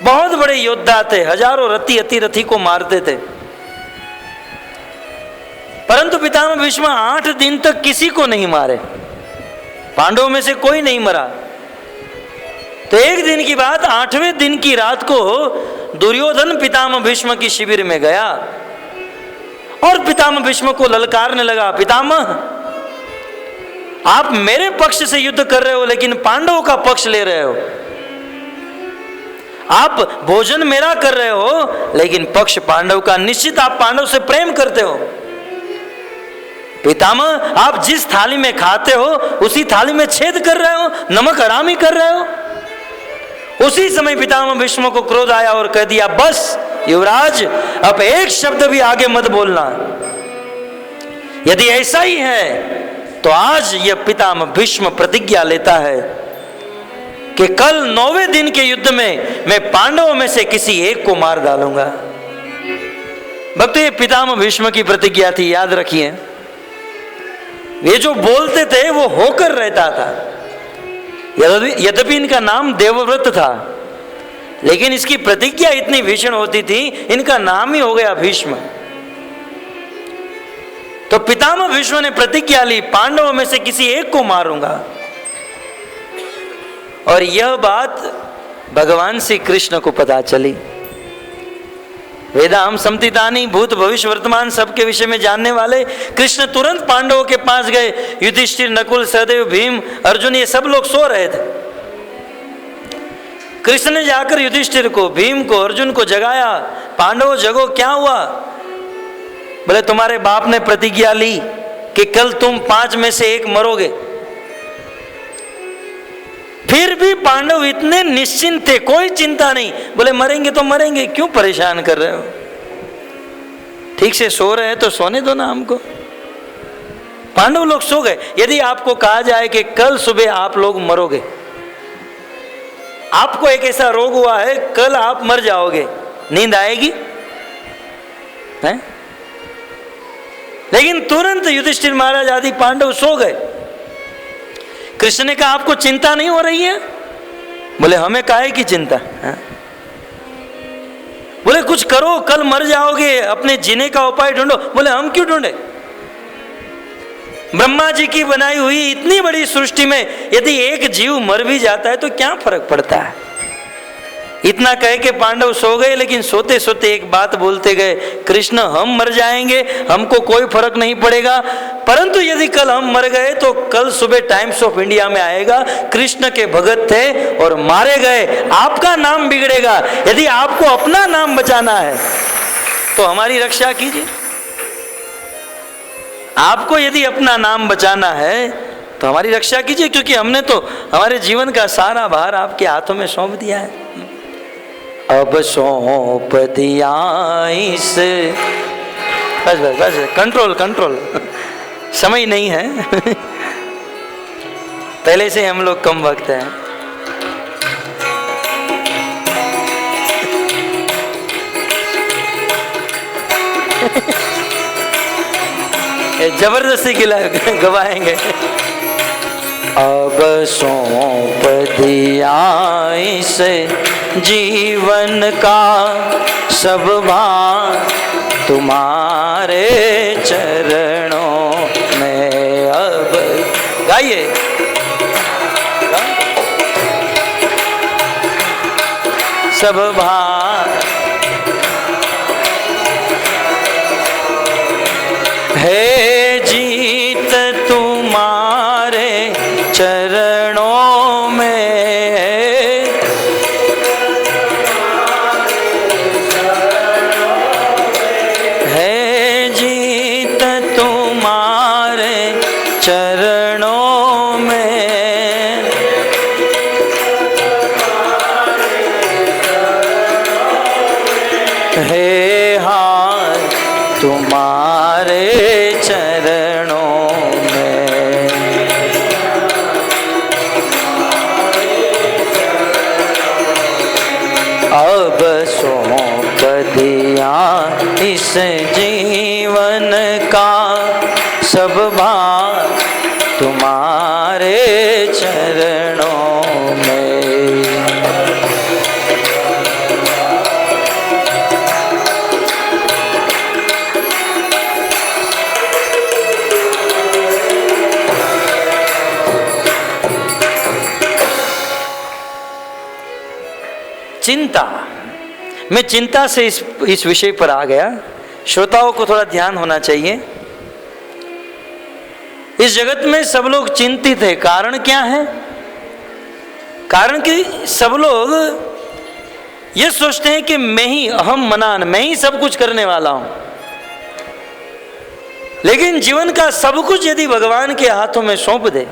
बहुत बड़े योद्धा थे, हजारों रथी अतिरथी को मारते थे। परंतु पितामह भीष्म 8 दिन तक किसी को नहीं मारे, पांडवों में से कोई नहीं मरा। तो एक दिन की बात, 8वें दिन की रात को दुर्योधन पितामह भीष्म की शिविर में गया और पितामह भीष्म को ललकारने लगा, पितामह आप मेरे पक्ष से युद्ध कर रहे हो लेकिन पांडवों का पक्ष ले रहे हो। आप भोजन मेरा कर रहे हो लेकिन पक्ष पांडव का। निश्चित आप पांडव से प्रेम करते हो। पितामह आप जिस थाली में खाते हो उसी थाली में छेद कर रहे हो, नमक हरामी कर रहे हो। उसी समय पितामह भीष्म को क्रोध आया और कह दिया, बस युवराज अब एक शब्द भी आगे मत बोलना। यदि ऐसा ही है तो आज यह पितामह भीष्म प्रतिज्ञा लेता है कि कल 9वें दिन के युद्ध में मैं पांडवों में से किसी एक को मार डालूंगा। भक्तों, ये पितामह भीष्म की प्रतिज्ञा थी, याद रखिए। ये जो बोलते थे वो होकर रहता था। यद्यपि इनका नाम देवव्रत था लेकिन इसकी प्रतिज्ञा इतनी भीषण होती थी, इनका नाम ही हो गया भीष्म। तो पितामह भीष्म ने प्रतिज्ञा ली, पांडवों में से किसी एक को मारूंगा। और यह बात भगवान श्री कृष्ण को पता चली। वेदाम समतितानि, भूत भविष्य वर्तमान सबके विषय में जानने वाले कृष्ण तुरंत पांडवों के पास गए। युधिष्ठिर, नकुल, सहदेव, भीम, अर्जुन ये सब लोग सो रहे थे। कृष्ण ने जाकर युधिष्ठिर को, भीम को, अर्जुन को जगाया। पांडवों जगो, क्या हुआ? बोले तुम्हारे बाप ने प्रतिज्ञा ली कि कल तुम 5 में से एक मरोगे। फिर भी पांडव इतने निश्चिंत थे, कोई चिंता नहीं। बोले मरेंगे तो मरेंगे, क्यों परेशान कर रहे हो? ठीक से सो रहे हैं तो सोने दो ना हमको। पांडव लोग सो गए। यदि आपको कहा जाए कि कल सुबह आप लोग मरोगे, आपको एक ऐसा रोग हुआ है, कल आप मर जाओगे, नींद आएगी? हैं? लेकिन तुरंत युधिष्ठिर महाराज आदि पांडव सो गए। कृष्ण ने कहा आपको चिंता नहीं हो रही है? बोले हमें काहे की चिंता है? बोले कुछ करो, कल मर जाओगे, अपने जीने का उपाय ढूंढो। बोले हम क्यों ढूंढे? ब्रह्मा जी की बनाई हुई इतनी बड़ी सृष्टि में यदि एक जीव मर भी जाता है तो क्या फर्क पड़ता है? इतना कह के पांडव सो गए, लेकिन सोते सोते एक बात बोलते गए, कृष्ण हम मर जाएंगे, हमको कोई फर्क नहीं पड़ेगा, परंतु यदि कल हम मर गए तो कल सुबह टाइम्स ऑफ इंडिया में आएगा कृष्ण के भगत थे और मारे गए, आपका नाम बिगड़ेगा। यदि आपको अपना नाम बचाना है तो हमारी रक्षा कीजिए। आपको यदि अपना नाम बचाना है तो हमारी रक्षा कीजिए, क्योंकि हमने तो हमारे जीवन का सारा भार आपके हाथों में सौंप दिया है। अब सौंप दिया इस, बस बस बस, कंट्रोल कंट्रोल, समय नहीं है। पहले से हम लोग कम वक्त हैं। जबरदस्ती खिला गवाएंगे। अब सौंप दिया इस जीवन का सब भार तुम्हारे चरणों में। अब गाइए, सब भार, है जीत तुम्हारे चरणों में, है जीत तुम्हारे चरणों में, है हार तुम्हारे चरणों में। अब सौंप दिया इस जीवन का सब भार तुम्हारे चरणों में। चिंता, मैं चिंता से इस विषय पर आ गया। श्रोताओं को थोड़ा ध्यान होना चाहिए। इस जगत में सब लोग चिंतित है। कारण क्या है? कारण कि सब लोग ये सोचते हैं कि मैं ही अहम मनान, मैं ही सब कुछ करने वाला हूं। लेकिन जीवन का सब कुछ यदि भगवान के हाथों में सौंप दे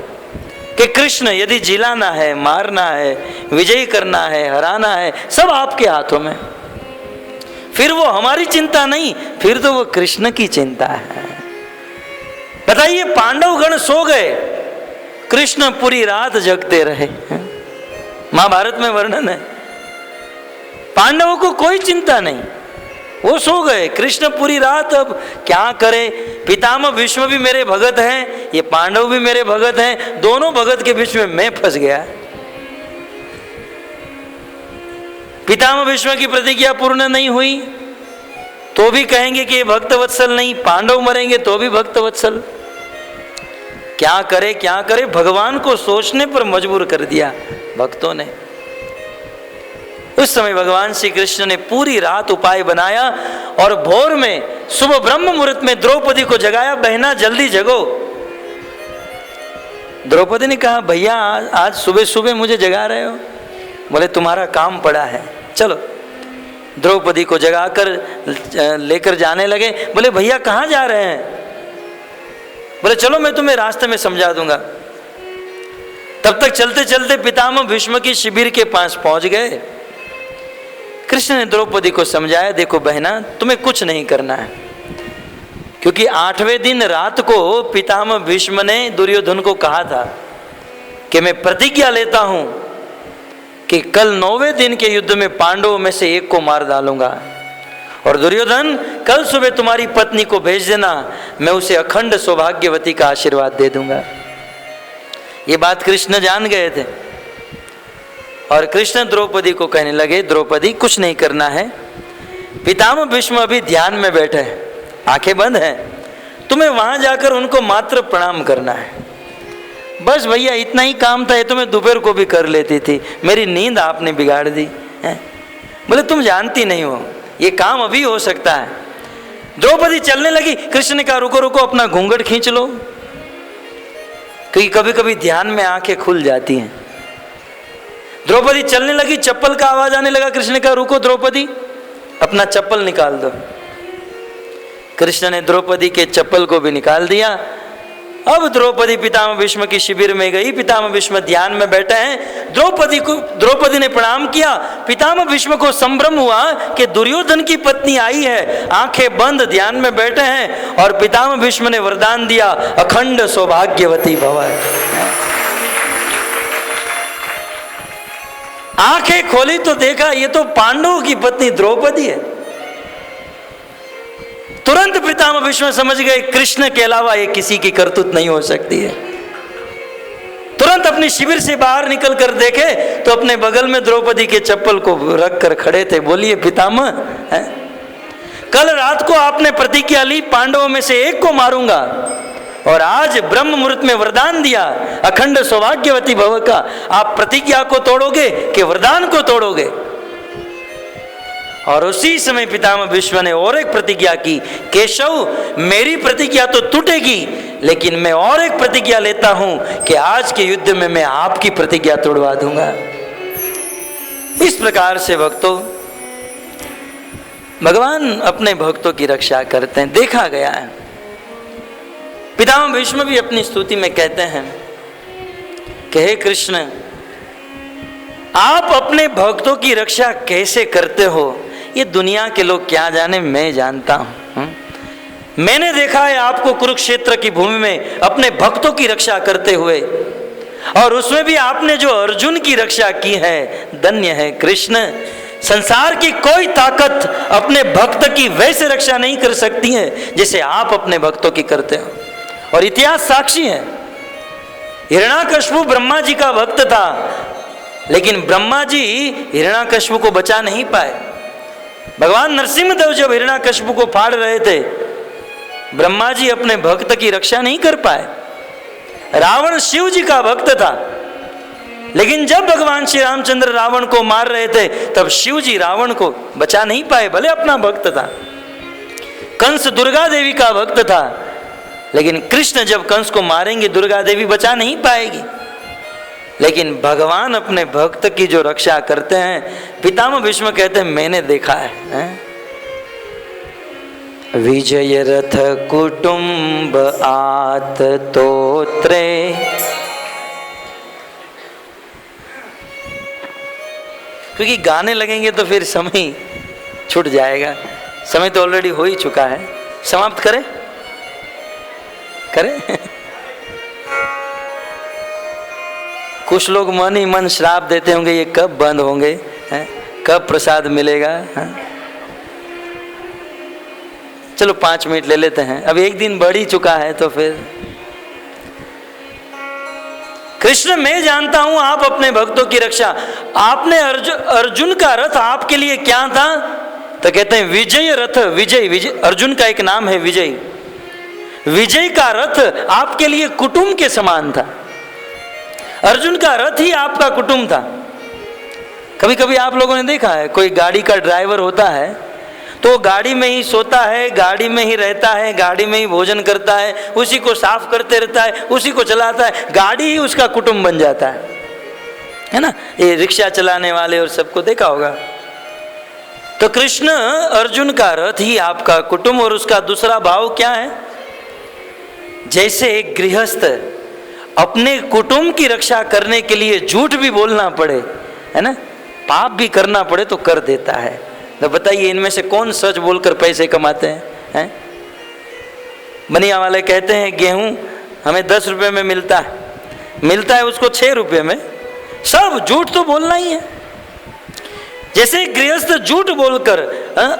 कि कृष्ण यदि जिलाना है, मारना है, विजयी करना है, हराना है, सब आपके हाथों में, फिर वो हमारी चिंता नहीं, फिर तो वो कृष्ण की चिंता है। बताइए, पांडवगण सो गए, कृष्ण पूरी रात जगते रहे। महाभारत में वर्णन है। पांडवों को कोई चिंता नहीं, वो सो गए, कृष्ण पूरी रात अब क्या करे। पितामह भीष्म भी मेरे भगत हैं, ये पांडव भी मेरे भगत हैं, दोनों भगत के बीच में मैं फंस गया। पितामह भीष्म की प्रतिज्ञा पूर्ण नहीं हुई तो भी कहेंगे कि ये भक्त वत्सल नहीं, पांडव मरेंगे तो भी भक्त वत्सल। क्या करे क्या करे, भगवान को सोचने पर मजबूर कर दिया भक्तों ने। उस समय भगवान श्री कृष्ण ने पूरी रात उपाय बनाया और भोर में सुबह ब्रह्म मुहूर्त में द्रौपदी को जगाया। बहना जल्दी जगो। द्रौपदी ने कहा, भैया आज सुबह सुबह मुझे जगा रहे हो? बोले तुम्हारा काम पड़ा है, चलो। द्रौपदी को जगाकर लेकर जाने लगे। बोले भैया कहाँ जा रहे हैं? बोले चलो मैं तुम्हें रास्ते में समझा दूंगा। तब तक चलते चलते पितामह भीष्म की शिविर के पास पहुंच गए। कृष्ण ने द्रौपदी को समझाया, देखो बहना तुम्हें कुछ नहीं करना है, क्योंकि 8वें दिन रात को पितामह भीष्म ने दुर्योधन को कहा था कि मैं प्रतिज्ञा लेता हूं कि कल 9वें दिन के युद्ध में पांडवों में से एक को मार डालूंगा, और दुर्योधन कल सुबह तुम्हारी पत्नी को भेज देना, मैं उसे अखंड सौभाग्यवती का आशीर्वाद दे दूंगा। ये बात कृष्ण जान गए थे और कृष्ण द्रौपदी को कहने लगे, द्रौपदी कुछ नहीं करना है, पितामह भीष्म अभी ध्यान में बैठे हैं, आंखें बंद हैं, तुम्हें वहां जाकर उनको मात्र प्रणाम करना है। बस भैया इतना ही काम था, ये तो मैं दोपहर को भी कर लेती थी, मेरी नींद आपने बिगाड़ दी है। बोले तुम जानती नहीं हो, ये काम अभी हो सकता है। द्रौपदी चलने लगी। कृष्ण ने कहा रुको रुको, अपना घूंघट खींच लो, क्योंकि कभी कभी ध्यान में आंखें खुल जाती हैं। द्रौपदी चलने लगी, चप्पल का आवाज आने लगा। कृष्ण ने कहा रुको द्रौपदी, अपना चप्पल निकाल दो। कृष्ण ने द्रौपदी के चप्पल को भी निकाल दिया। अब द्रौपदी पितामह भीष्म की शिविर में गई। पितामह भीष्म ध्यान में बैठे हैं। द्रौपदी ने प्रणाम किया। पितामह भीष्म को संभ्रम हुआ कि दुर्योधन की पत्नी आई है, आंखें बंद ध्यान में बैठे हैं, और पितामह भीष्म ने वरदान दिया, अखंड सौभाग्यवती भव। आंखें खोली तो देखा ये तो पांडवों की पत्नी द्रौपदी है। तुरंत पितामह भीष्म समझ गए कृष्ण के अलावा ये किसी की करतूत नहीं हो सकती है। तुरंत अपनी शिविर से बाहर निकल कर देखे तो अपने बगल में द्रौपदी के चप्पल को रख कर खड़े थे। बोलिए पितामह, कल रात को आपने प्रतिज्ञा ली पांडवों में से एक को मारूंगा, और आज ब्रह्म मुहूर्त में वरदान दिया अखंड सौभाग्यवती भव का। आप प्रतिज्ञा को तोड़ोगे कि वरदान को तोड़ोगे? और उसी समय पितामह भीष्म ने और एक प्रतिज्ञा की, केशव मेरी प्रतिज्ञा तो टूटेगी, लेकिन मैं और एक प्रतिज्ञा लेता हूं कि आज के युद्ध में मैं आपकी प्रतिज्ञा तोड़वा दूंगा। इस प्रकार से भक्तों, भगवान अपने भक्तों की रक्षा करते हैं, देखा गया है। पितामह भीष्म भी अपनी स्तुति में कहते हैं कि हे कृष्ण, आप अपने भक्तों की रक्षा कैसे करते हो ये दुनिया के लोग क्या जाने, मैं जानता हूं। मैंने देखा है आपको कुरुक्षेत्र की भूमि में अपने भक्तों की रक्षा करते हुए, और उसमें भी आपने जो अर्जुन की रक्षा की है, धन्य है कृष्ण। संसार की कोई ताकत अपने भक्त की वैसे रक्षा नहीं कर सकती है जैसे आप अपने भक्तों की करते हो। और इतिहास साक्षी है, हिरण्याकश्यप ब्रह्मा जी का भक्त था, लेकिन ब्रह्मा जी हिरण्याकश्यप को बचा नहीं पाए। भगवान नरसिंहदेव जब हिरण्याकश्यप को फाड़ रहे थे, ब्रह्मा जी अपने भक्त की रक्षा नहीं कर पाए। रावण शिव जी का भक्त था, लेकिन जब भगवान श्री रामचंद्र रावण को मार रहे थे, तब शिव जी रावण को बचा नहीं पाए, भले अपना भक्त था। कंस दुर्गा देवी का भक्त था, लेकिन कृष्ण जब कंस को मारेंगे दुर्गा देवी बचा नहीं पाएगी। लेकिन भगवान अपने भक्त की जो रक्षा करते हैं, पितामह भीष्म कहते हैं मैंने देखा है। विजय रथ कुटुंब आत तोत्रे, क्योंकि गाने लगेंगे तो फिर समय छूट जाएगा। समय तो ऑलरेडी हो ही चुका है, समाप्त करें करें। कुछ लोग मन ही मन श्राप देते होंगे, ये कब बंद होंगे, हैं? कब प्रसाद मिलेगा, हैं? चलो 5 मिनट ले लेते हैं, अब एक दिन बढ़ ही चुका है तो फिर। कृष्ण मैं जानता हूं आप अपने भक्तों की रक्षा, आपने अर्जुन का रथ आपके लिए क्या था, तो कहते हैं विजय रथ। विजय अर्जुन का एक नाम है विजय। विजय का रथ आपके लिए कुटुंब के समान था। अर्जुन का रथ ही आपका कुटुंब था। कभी कभी आप लोगों ने देखा है, कोई गाड़ी का ड्राइवर होता है तो गाड़ी में ही सोता है, गाड़ी में ही रहता है, गाड़ी में ही भोजन करता है, उसी को साफ करते रहता है, उसी को चलाता है, गाड़ी ही उसका कुटुंब बन जाता है ना। ये रिक्शा चलाने वाले और सबको देखा होगा। तो कृष्ण अर्जुन का रथ ही आपका कुटुंब। और उसका दूसरा भाव क्या है, जैसे एक गृहस्थ अपने कुटुंब की रक्षा करने के लिए झूठ भी बोलना पड़े, है ना, पाप भी करना पड़े तो कर देता है। तो बताइए इनमें से कौन सच बोलकर पैसे कमाते हैं? बनिया वाले कहते हैं गेहूं हमें 10 रुपए में मिलता है उसको 6 रुपए में। सब झूठ तो बोलना ही है। जैसे गृहस्थ झूठ बोलकर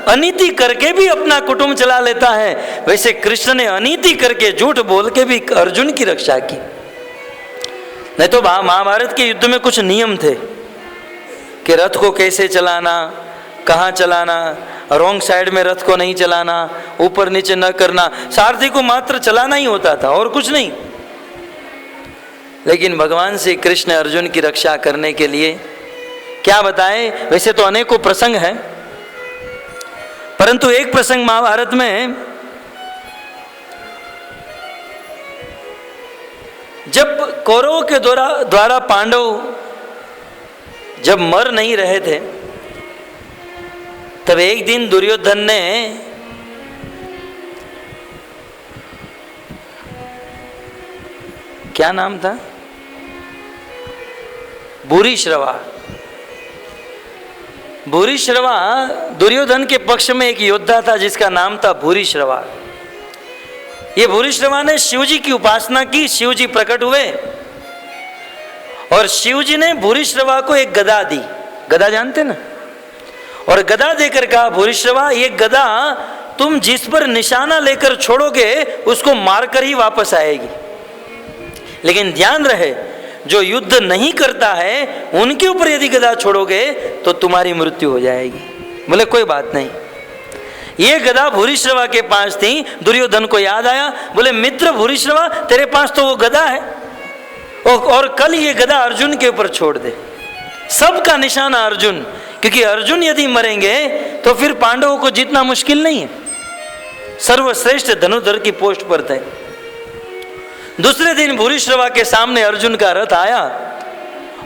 अनीति करके भी अपना कुटुंब चला लेता है, वैसे कृष्ण ने अनीति करके झूठ बोल के भी अर्जुन की रक्षा की। नहीं तो महाभारत के युद्ध में कुछ नियम थे कि रथ को कैसे चलाना, कहाँ चलाना, रॉन्ग साइड में रथ को नहीं चलाना, ऊपर नीचे न करना, सारथी को मात्र चलाना ही होता था और कुछ नहीं। लेकिन भगवान श्री कृष्ण अर्जुन की रक्षा करने के लिए क्या बताए, वैसे तो अनेकों प्रसंग हैं, परंतु एक प्रसंग महाभारत में जब कौरवों के द्वारा पांडव जब मर नहीं रहे थे, तब एक दिन दुर्योधन ने क्या नाम था, भूरिश्रवा दुर्योधन के पक्ष में एक योद्धा था जिसका नाम था भूरिश्रवा। ये भूरिश्रवा ने शिवजी की उपासना की, शिवजी प्रकट हुए और शिवजी ने भूरिश्रवा को एक गदा दी। गदा जानते ना, और गदा देकर कहा भूरिश्रवा ये गदा तुम जिस पर निशाना लेकर छोड़ोगे उसको मारकर ही वापस आएगी, लेकिन ध्यान रहे जो युद्ध नहीं करता है उनके ऊपर यदि गदा छोड़ोगे तो तुम्हारी मृत्यु हो जाएगी। बोले कोई बात नहीं। ये गदा भूरिश्रवा के पास थी। दुर्योधन को याद आया, बोले मित्र भूरिश्रवा तेरे पास तो वो गदा है और कल ये गदा अर्जुन के ऊपर छोड़ दे। सबका निशाना अर्जुन, क्योंकि अर्जुन यदि मरेंगे तो फिर पांडवों को जीतना मुश्किल नहीं है। सर्वश्रेष्ठ धनुर्धर की पोस्ट पर थे। दूसरे दिन भूरिश्रवा के सामने अर्जुन का रथ आया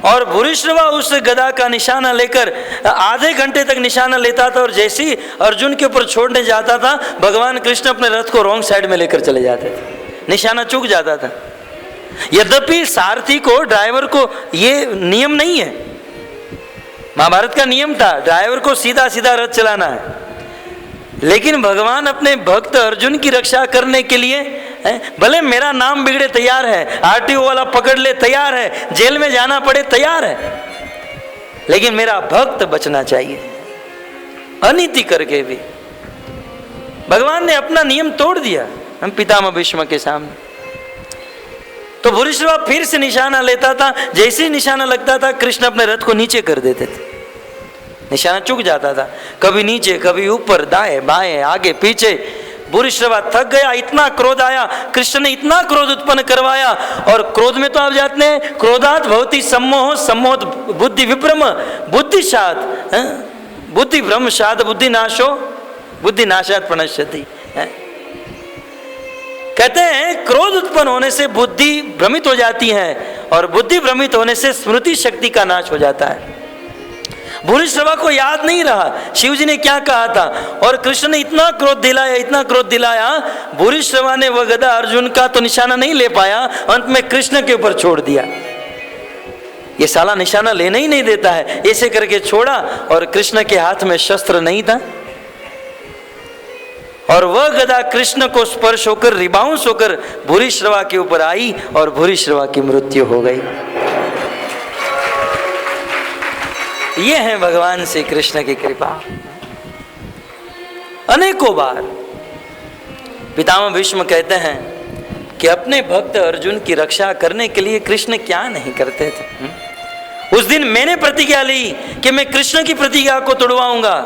और भूरिश्रवा उस गदा का निशाना लेकर आधे घंटे तक निशाना लेता था, और जैसे ही अर्जुन के ऊपर छोड़ने जाता था भगवान कृष्ण अपने रथ को रॉन्ग साइड में लेकर चले जाते थे, निशाना चूक जाता था। यद्यपि सारथी को, ड्राइवर को ये नियम नहीं है, महाभारत का नियम था ड्राइवर को सीधा सीधा रथ चलाना है, लेकिन भगवान अपने भक्त अर्जुन की रक्षा करने के लिए भले मेरा नाम बिगड़े तैयार है, आरटीओ वाला पकड़ ले तैयार है, जेल में जाना पड़े तैयार है, लेकिन मेरा भक्त बचना चाहिए। अनीति करके भी भगवान ने अपना नियम तोड़ दिया हम पितामह भीष्म के सामने। तो भूरिश्रवा फिर से निशाना लेता था, जैसे ही निशाना लगता था कृष्ण अपने रथ को नीचे कर देते थे, निशाना चूक जाता था, कभी नीचे कभी ऊपर, दाएं बाएं आगे पीछे। भूरिश्रवा थक गया, इतना क्रोध आया, कृष्ण ने इतना क्रोध उत्पन्न करवाया, और क्रोध में तो आप जानते हैं क्रोधात भवति सम्मोह, सम्मोह बुद्धि विभ्रम, बुद्धिशात बुद्धि भ्रमशात बुद्धि नाशो बुद्धि नाशात प्रणश्यति। कहते हैं क्रोध उत्पन्न होने से बुद्धि भ्रमित हो जाती है, और बुद्धि भ्रमित होने से स्मृति शक्ति का नाश हो जाता है। भूरिश्रवा को याद नहीं रहा शिव जी ने क्या कहा था, और कृष्ण ने इतना क्रोध दिलाया, इतना क्रोध दिलाया, भूरिश्रवा ने वह गदा अर्जुन का तो निशाना नहीं ले पाया, अंत में कृष्ण के ऊपर छोड़ दिया। ये साला निशाना लेने ही नहीं देता है, ऐसे करके छोड़ा, और कृष्ण के हाथ में शस्त्र नहीं था, और वह गदा कृष्ण को स्पर्श होकर रिबाउंस होकर भूरिश्रवा के ऊपर आई, और भूरिश्रवा की मृत्यु हो गई। ये है भगवान श्री कृष्ण की कृपा। अनेकों बार पितामह भीष्म कहते हैं कि अपने भक्त अर्जुन की रक्षा करने के लिए कृष्ण क्या नहीं करते थे। उस दिन मैंने प्रतिज्ञा ली कि मैं कृष्ण की प्रतिज्ञा को तोड़वाऊंगा,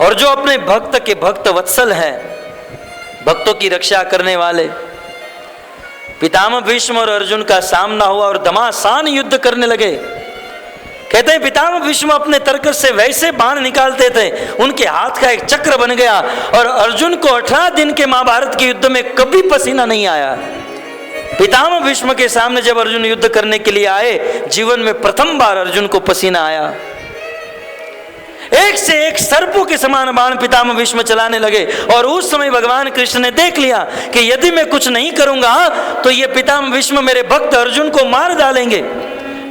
और जो अपने भक्त के भक्त वत्सल हैं, भक्तों की रक्षा करने वाले, पितामह भीष्म और अर्जुन का सामना हुआ और घमासान युद्ध करने लगे। कहते हैं पितामह भीष्म अपने तरकस से वैसे बाण निकालते थे, उनके हाथ का एक चक्र बन गया, और अर्जुन को 18 दिन के महाभारत के युद्ध में कभी पसीना नहीं आया। पितामह भीष्म के सामने जब अर्जुन युद्ध करने के लिए आए, जीवन में प्रथम बार अर्जुन को पसीना आया। एक से एक सर्पों के समान बाण पितामह भीष्म चलाने लगे, और उस समय भगवान कृष्ण ने देख लिया कि यदि मैं कुछ नहीं करूंगा तो ये पितामह भीष्म मेरे भक्त अर्जुन को मार डालेंगे।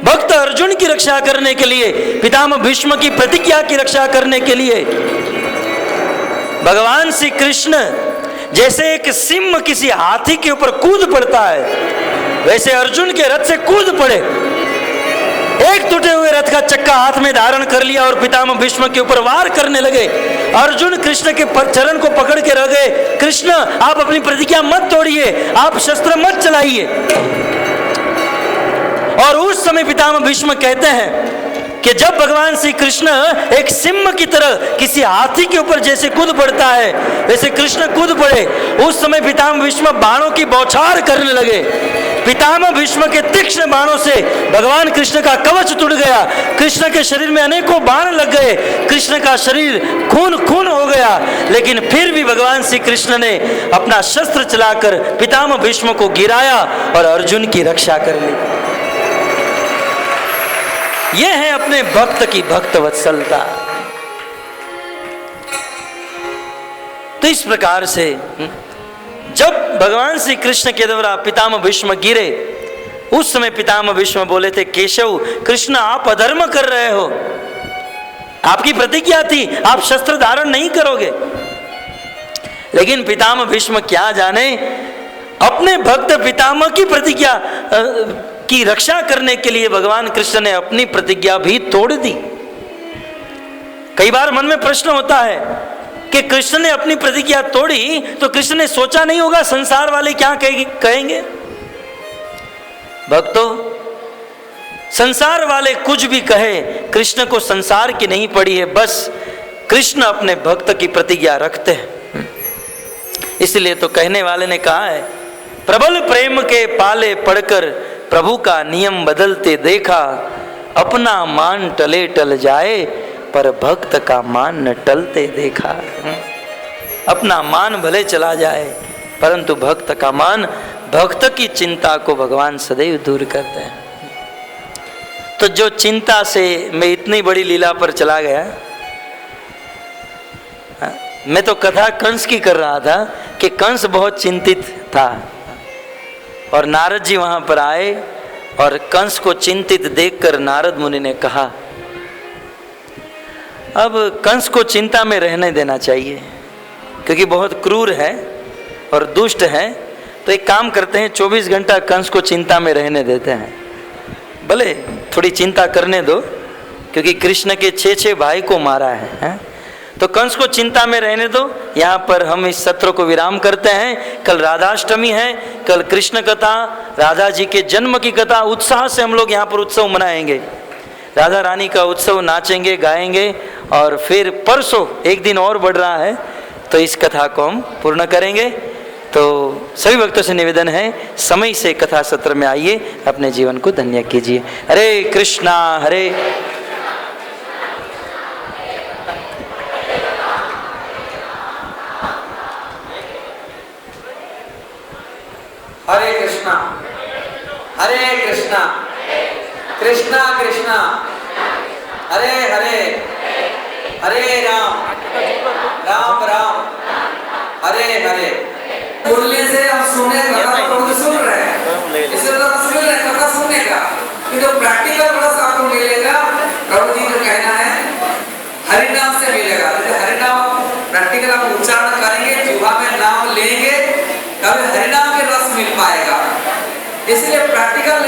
भक्त अर्जुन की रक्षा करने के लिए, पितामह भीष्म की प्रतिज्ञा की रक्षा करने के लिए भगवान श्री कृष्ण जैसे एक सिंह किसी हाथी के ऊपर कूद पड़ता है, वैसे अर्जुन के रथ से कूद पड़े। एक टूटे हुए रथ का चक्का हाथ में धारण कर लिया और पितामह भीष्म के ऊपर वार करने लगे। अर्जुन कृष्ण के चरण को पकड़ के रह गए, कृष्ण आप अपनी प्रतिज्ञा मत तोड़िए, आप शस्त्र मत चलाइए। और उस समय पितामह भीष्म कहते हैं कि जब भगवान श्री कृष्ण एक सिंह की तरह किसी हाथी के ऊपर जैसे कूद पड़ता है, वैसे कृष्ण कूद पड़े। उस समय पितामह भीष्म बाणों की बौछार करने लगे। पितामह भीष्म के तीक्ष्ण बाणों से भगवान कृष्ण का कवच टूट गया, कृष्ण के शरीर में अनेकों बाण लग गए, कृष्ण का शरीर खून खून हो गया। लेकिन फिर भी भगवान श्री कृष्ण ने अपना शस्त्र चलाकर पितामह भीष्म को गिराया और अर्जुन की रक्षा कर ली। यह है अपने भक्त की भक्त वत्सलता। तो इस प्रकार से जब भगवान श्री कृष्ण के द्वारा पितामह भीष्म गिरे, उस समय पितामह भीष्म बोले थे, केशव कृष्ण आप अधर्म कर रहे हो, आपकी प्रतिज्ञा थी आप शस्त्र धारण नहीं करोगे। लेकिन पितामह भीष्म क्या जाने, अपने भक्त पितामह की प्रतिज्ञा की रक्षा करने के लिए भगवान कृष्ण ने अपनी प्रतिज्ञा भी तोड़ दी। कई बार मन में प्रश्न होता है कि कृष्ण ने अपनी प्रतिज्ञा तोड़ी तो कृष्ण ने सोचा नहीं होगा संसार वाले क्या कहेंगे। भक्तों, संसार वाले कुछ भी कहे, कृष्ण को संसार की नहीं पड़ी है, बस कृष्ण अपने भक्त की प्रतिज्ञा रखते हैं। इसलिए तो कहने वाले ने कहा है, प्रबल प्रेम के पाले पड़कर प्रभु का नियम बदलते देखा, अपना मान टले टल जाए, पर भक्त का मान न टलते देखा। अपना मान भले चला जाए परंतु भक्त का मान, भक्त की चिंता को भगवान सदैव दूर करते हैं। तो जो चिंता से मैं इतनी बड़ी लीला पर चला गया, मैं तो कथा कंस की कर रहा था कि कंस बहुत चिंतित था और नारद जी वहां पर आए और कंस को चिंतित देखकर नारद मुनि ने कहा अब कंस को चिंता में रहने देना चाहिए क्योंकि बहुत क्रूर है और दुष्ट है। तो एक काम करते हैं, 24 घंटा कंस को चिंता में रहने देते हैं, भले थोड़ी चिंता करने दो क्योंकि कृष्ण के 6 भाई को मारा है। तो कंस को चिंता में रहने दो। यहाँ पर हम इस सत्र को विराम करते हैं। कल राधाष्टमी है, कल कृष्ण कथा, राधा जी के जन्म की कथा उत्साह से हम लोग यहाँ पर उत्सव मनाएंगे, राधा रानी का उत्सव, नाचेंगे गाएंगे और फिर परसों एक दिन और बढ़ रहा है तो इस कथा को हम पूर्ण करेंगे। तो सभी भक्तों से निवेदन है समय से कथा सत्र में आइए, अपने जीवन को धन्य कीजिए। हरे कृष्णा हरे हरे कृष्णा कृष्णा कृष्णा हरे हरे, हरे राम राम राम हरे हरे। बोलने से हम सुने कथा सुन रहे हैं, इससे तो सुन रहे कथा सुनने का, कि जो प्रैक्टिकल रस आपको मिलेगा प्रभु जी का कहना है हरिनाम से मिलेगा। हरिनाम प्रैक्टिकल आप उच्चारण करेंगे, जिह्वा में नाम लेंगे, तब हरिनाम के रस मिल पाएगा। इसलिए प्रैक्टिकल